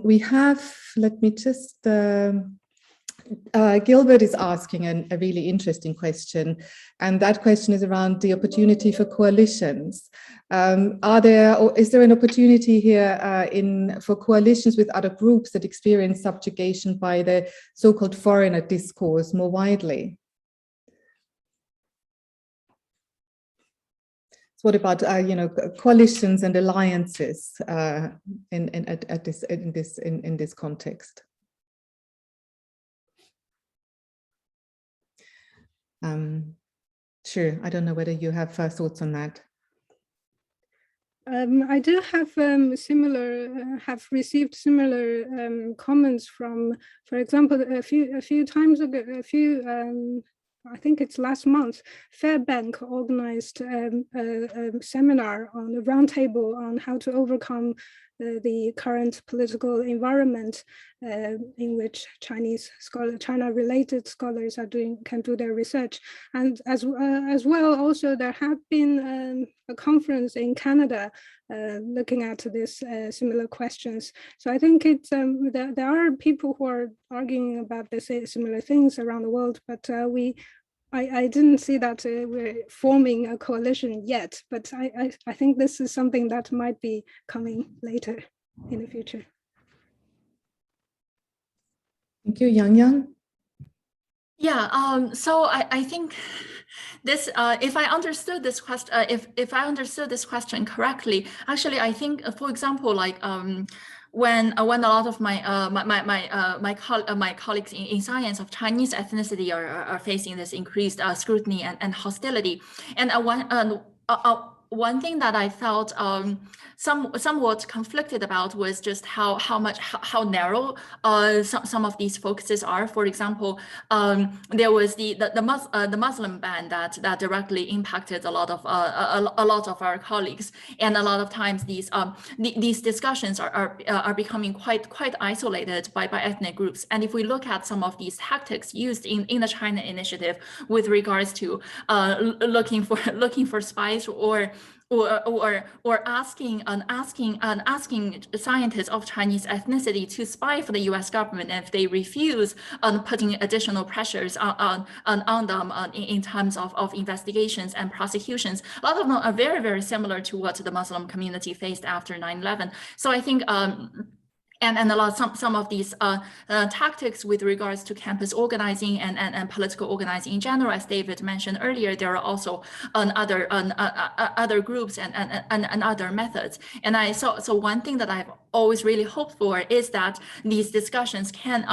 We have, let me just, Gilbert is asking a really interesting question, and that question is around the opportunity for coalitions. Is there an opportunity here for coalitions with other groups that experience subjugation by the so-called foreigner discourse more widely? What about coalitions and alliances in this context? Sure. I don't know whether you have thoughts on that. I do have received similar comments from, for example, a few times ago, I think it's last month, Fairbank organized a seminar on a roundtable on how to overcome the current political environment in which China-related scholars can do their research. And as well, also there have been a conference in Canada looking at this similar questions. So I think it's there are people who are arguing about the similar things around the world, but I didn't see that we're forming a coalition yet, but I think this is something that might be coming later in the future. Thank you, Yang. Yeah, so I think this, if I understood this question, if I understood this question correctly, actually, I think, for example, like when a lot of my colleagues in science of Chinese ethnicity are facing this increased scrutiny and hostility, and one thing that I felt somewhat conflicted about was just how narrow some of these focuses are. For example, there was the Muslim ban that directly impacted a lot of our colleagues, and a lot of times these discussions are becoming quite isolated by ethnic groups. And if we look at some of these tactics used in the China Initiative with regards to looking for spies or asking scientists of Chinese ethnicity to spy for the U.S. government, and if they refuse, putting additional pressures on them in terms of investigations and prosecutions. A lot of them are very, very similar to what the Muslim community faced after 9/11. So I think and some of these tactics with regards to campus organizing and political organizing in general, as David mentioned earlier, there are also other groups and other methods. And so one thing that I've always really hoped for is that these discussions can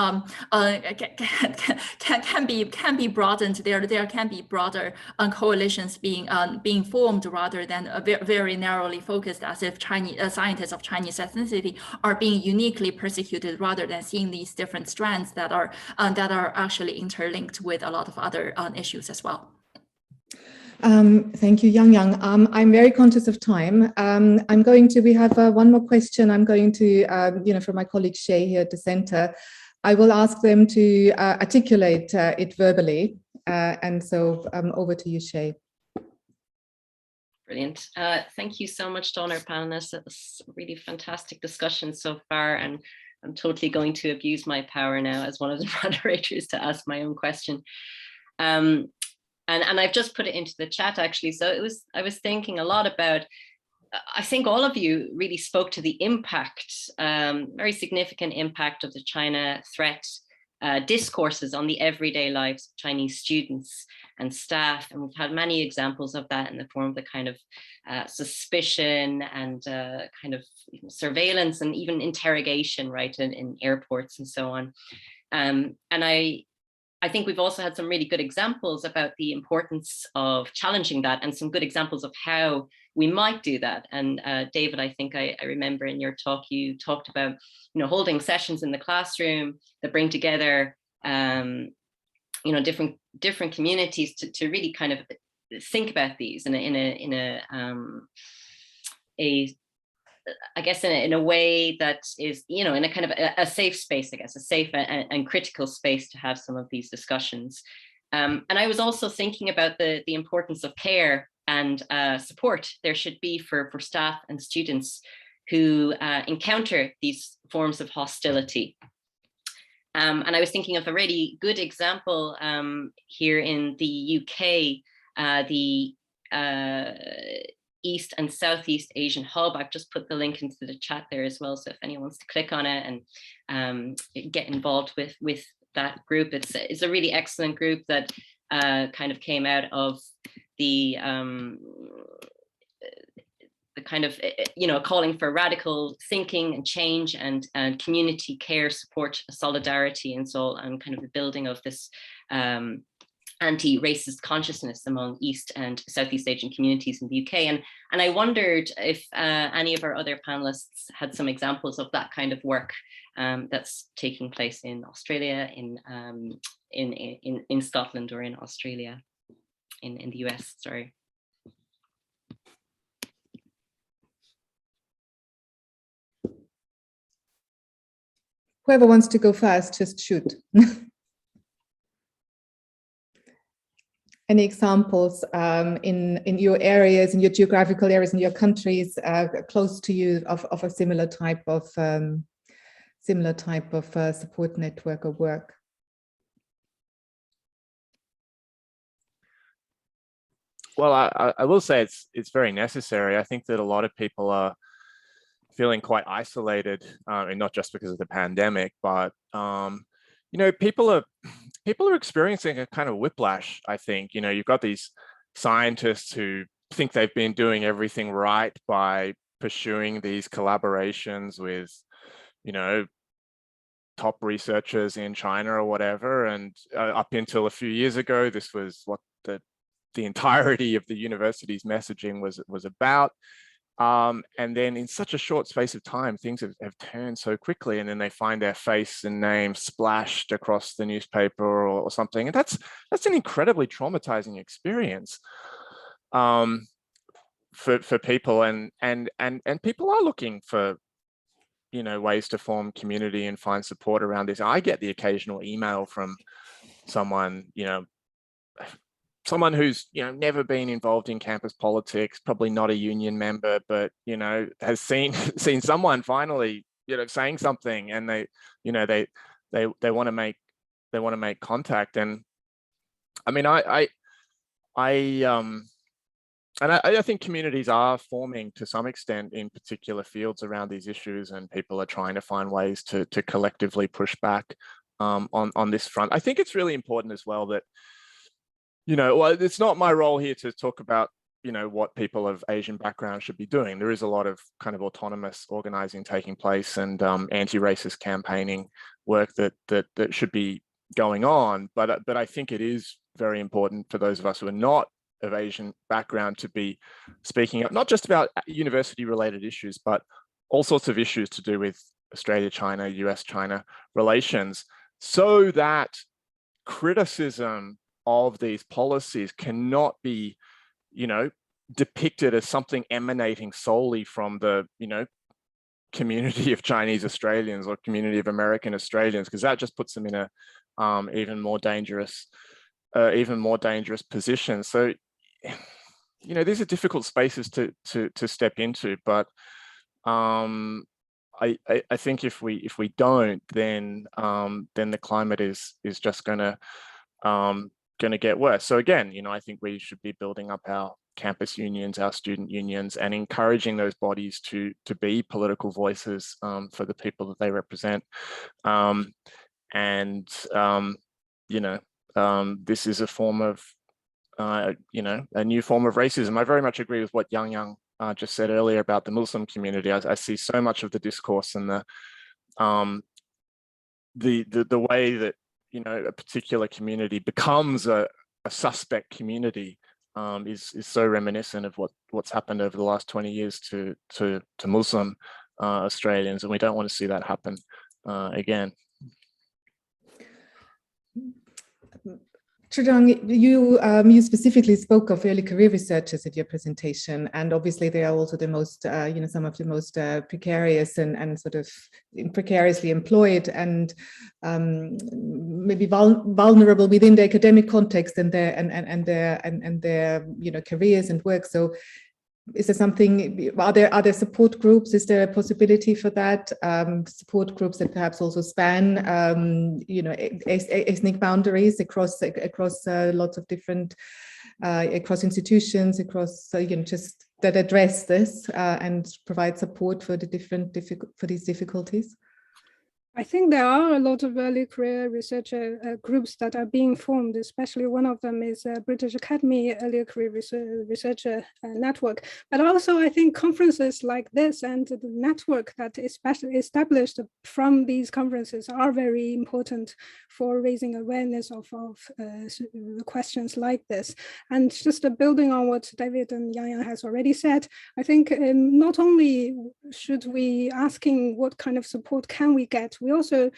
be broadened. There can be broader coalitions being formed rather than very narrowly focused, as if Chinese scientists of Chinese ethnicity are being uniquely persecuted, rather than seeing these different strands that are actually interlinked with a lot of other issues as well. Thank you, Yang. I'm very conscious of time. We have one more question. I'm going to, from my colleague Shay here at the center, I will ask them to articulate it verbally. And so over to you, Shay. Brilliant. Thank you so much to all our panelists. It's a really fantastic discussion so far, and I'm totally going to abuse my power now as one of the moderators to ask my own question. And I've just put it into the chat actually. So I was thinking a lot about, I think all of you really spoke to the impact, very significant impact of the China Threat Discourses on the everyday lives of Chinese students and staff. And we've had many examples of that in the form of the kind of suspicion and kind of surveillance and even interrogation, right, in airports and so on. And I think we've also had some really good examples about the importance of challenging that, and some good examples of how we might do that. And David, I think I remember in your talk, you talked about, holding sessions in the classroom that bring together, different communities to really kind of think about these in a way that is, in a kind of a safe space, I guess, a safe and critical space to have some of these discussions. And I was also thinking about the importance of care and support there should be for staff and students who encounter these forms of hostility. And I was thinking of a really good example here in the UK, the East and Southeast Asian Hub. I've just put the link into the chat there as well, so if anyone wants to click on it and get involved with that group, it's a really excellent group that kind of came out of the kind of calling for radical thinking and change and community care, support, solidarity, and so on, and kind of the building of this anti-racist consciousness among East and Southeast Asian communities in the UK. And I wondered if any of our other panelists had some examples of that kind of work that's taking place in Australia, in Scotland, or in Australia, in the US, sorry. Whoever wants to go first, just shoot. Any examples in your areas, in your geographical areas, in your countries close to you of a similar type of support network or work? Well, I will say it's very necessary. I think that a lot of people are feeling quite isolated, and not just because of the pandemic, but people are experiencing a kind of whiplash. I think you've got these scientists who think they've been doing everything right by pursuing these collaborations with top researchers in China or whatever, and up until a few years ago, this was what the entirety of the university's messaging was about. And then in such a short space of time, things have turned so quickly, and then they find their face and name splashed across the newspaper or something. And that's an incredibly traumatizing experience for people, and people are looking for ways to form community and find support around this. I get the occasional email from someone who's never been involved in campus politics, probably not a union member, but has seen someone finally saying something, and they want to make contact. And I mean, I think communities are forming to some extent in particular fields around these issues, and people are trying to find ways to collectively push back on this front. I think it's really important as well that well, it's not my role here to talk about, what people of Asian background should be doing. There is a lot of kind of autonomous organizing taking place, and anti-racist campaigning work that should be going on. But I think it is very important for those of us who are not of Asian background to be speaking up, not just about university-related issues, but all sorts of issues to do with Australia-China, US-China relations, so that criticism of these policies cannot be, depicted as something emanating solely from the, community of Chinese Australians or community of American Australians, because that just puts them in a even more dangerous position. So, these are difficult spaces to step into, but I think if we don't, then the climate is just going to get worse. So again, I think we should be building up our campus unions, our student unions, and encouraging those bodies to be political voices for the people that they represent. This is a form of, a new form of racism. I very much agree with what Yang just said earlier about the Muslim community. I see so much of the discourse and the way that a particular community becomes a suspect community is so reminiscent of what's happened over the last 20 years to Muslim Australians, and we don't want to see that happen again. Chudang, you specifically spoke of early career researchers at your presentation, and obviously they are also the most, some of the most precarious and sort of precariously employed and maybe vulnerable within the academic context and their careers and work. So, is there something? Are there support groups? Is there a possibility for that? Support groups that perhaps also span, ethnic boundaries across lots of different, across institutions, across just that address this and provide support for for these difficulties. I think there are a lot of early career researcher groups that are being formed, especially one of them is British Academy Early Career Researcher Network. But also I think conferences like this and the network that is established from these conferences are very important for raising awareness of questions like this. And just building on what David and Yang has already said, I think not only should we asking what kind of support can we get, we also,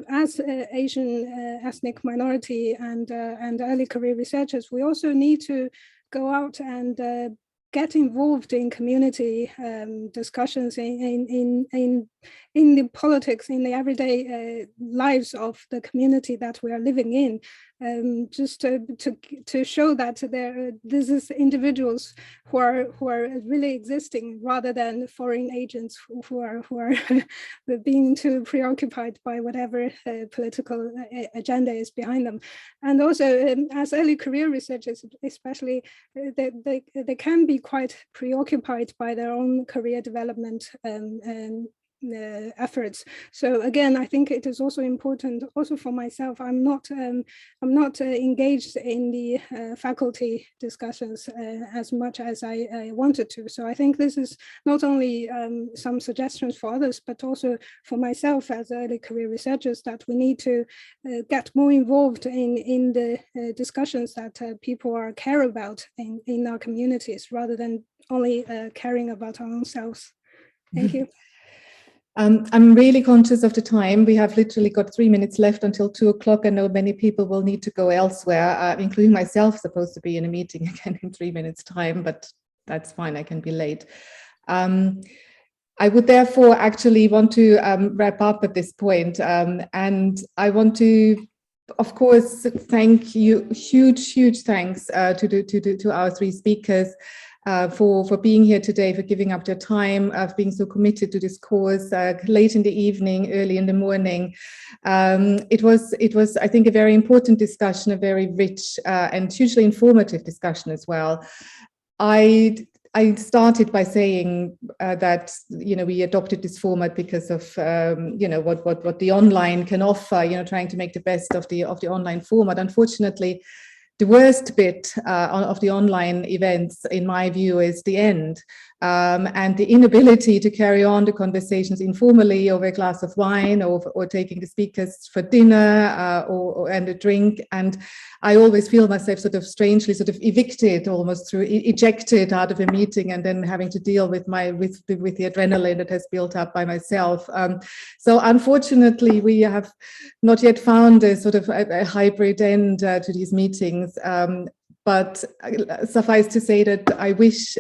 as Asian ethnic minority and early career researchers, we also need to go out and get involved in community discussions in the politics, in the everyday lives of the community that we are living in, just to show that this is individuals who are really existing rather than foreign agents who are being too preoccupied by whatever political agenda is behind them. And also as early career researchers, especially, they can be quite preoccupied by their own career development efforts. So again, I think it is also important, also for myself, I'm not engaged in the faculty discussions as much as I wanted to. So I think this is not only some suggestions for others, but also for myself as early career researchers, that we need to get more involved in the discussions that people care about in our communities, rather than only caring about our own selves. Thank you. I'm really conscious of the time. We have literally got 3 minutes left until 2 o'clock. I know many people will need to go elsewhere, including myself, supposed to be in a meeting again in 3 minutes time, but that's fine, I can be late. I would therefore actually want to wrap up at this point. And I want to, of course, thank you, huge thanks to our 3 speakers. For being here today, for giving up their time, of being so committed to this course late in the evening, early in the morning. It was, I think, a very important discussion, a very rich and hugely informative discussion as well. I started by saying that we adopted this format because of what the online can offer. Trying to make the best of the online format. Unfortunately, the worst bit of the online events, in my view, is the end and the inability to carry on the conversations informally over a glass of wine or taking the speakers for dinner and a drink. And I always feel myself strangely evicted, almost ejected out of a meeting, and then having to deal with the adrenaline that has built up by myself. So unfortunately, we have not yet found a hybrid end to these meetings. But suffice to say that I wish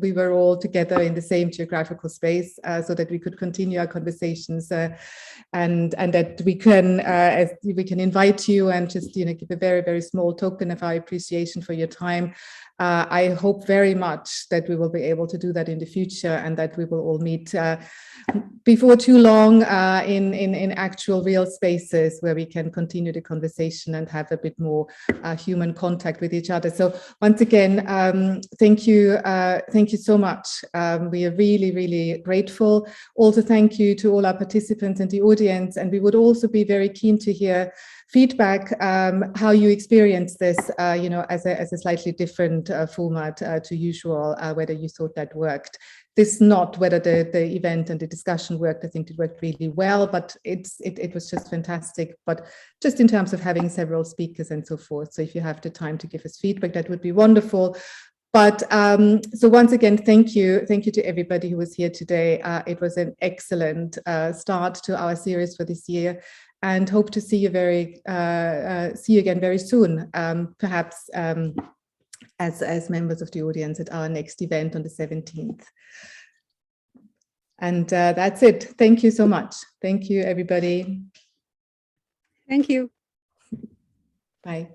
we were all together in the same geographical space so that we could continue our conversations and that we can invite you and just give a very small token of our appreciation for your time. I hope very much that we will be able to do that in the future, and that we will all meet before too long in actual real spaces where we can continue the conversation and have a bit more human contact with each other. So once again, thank you so much. We are really grateful. Also, thank you to all our participants and the audience, and we would also be very keen to hear feedback, how you experience this, as a slightly different format to usual, whether you thought that worked. this is not whether the event and the discussion worked. I think it worked really well, but it was just fantastic. But just in terms of having several speakers and so forth. So if you have the time to give us feedback, that would be wonderful. But so once again, thank you to everybody who was here today. It was an excellent start to our series for this year, and hope to see you again very soon, perhaps as members of the audience at our next event on the 17th. And that's it. Thank you so much. Thank you, everybody. Thank you. Bye.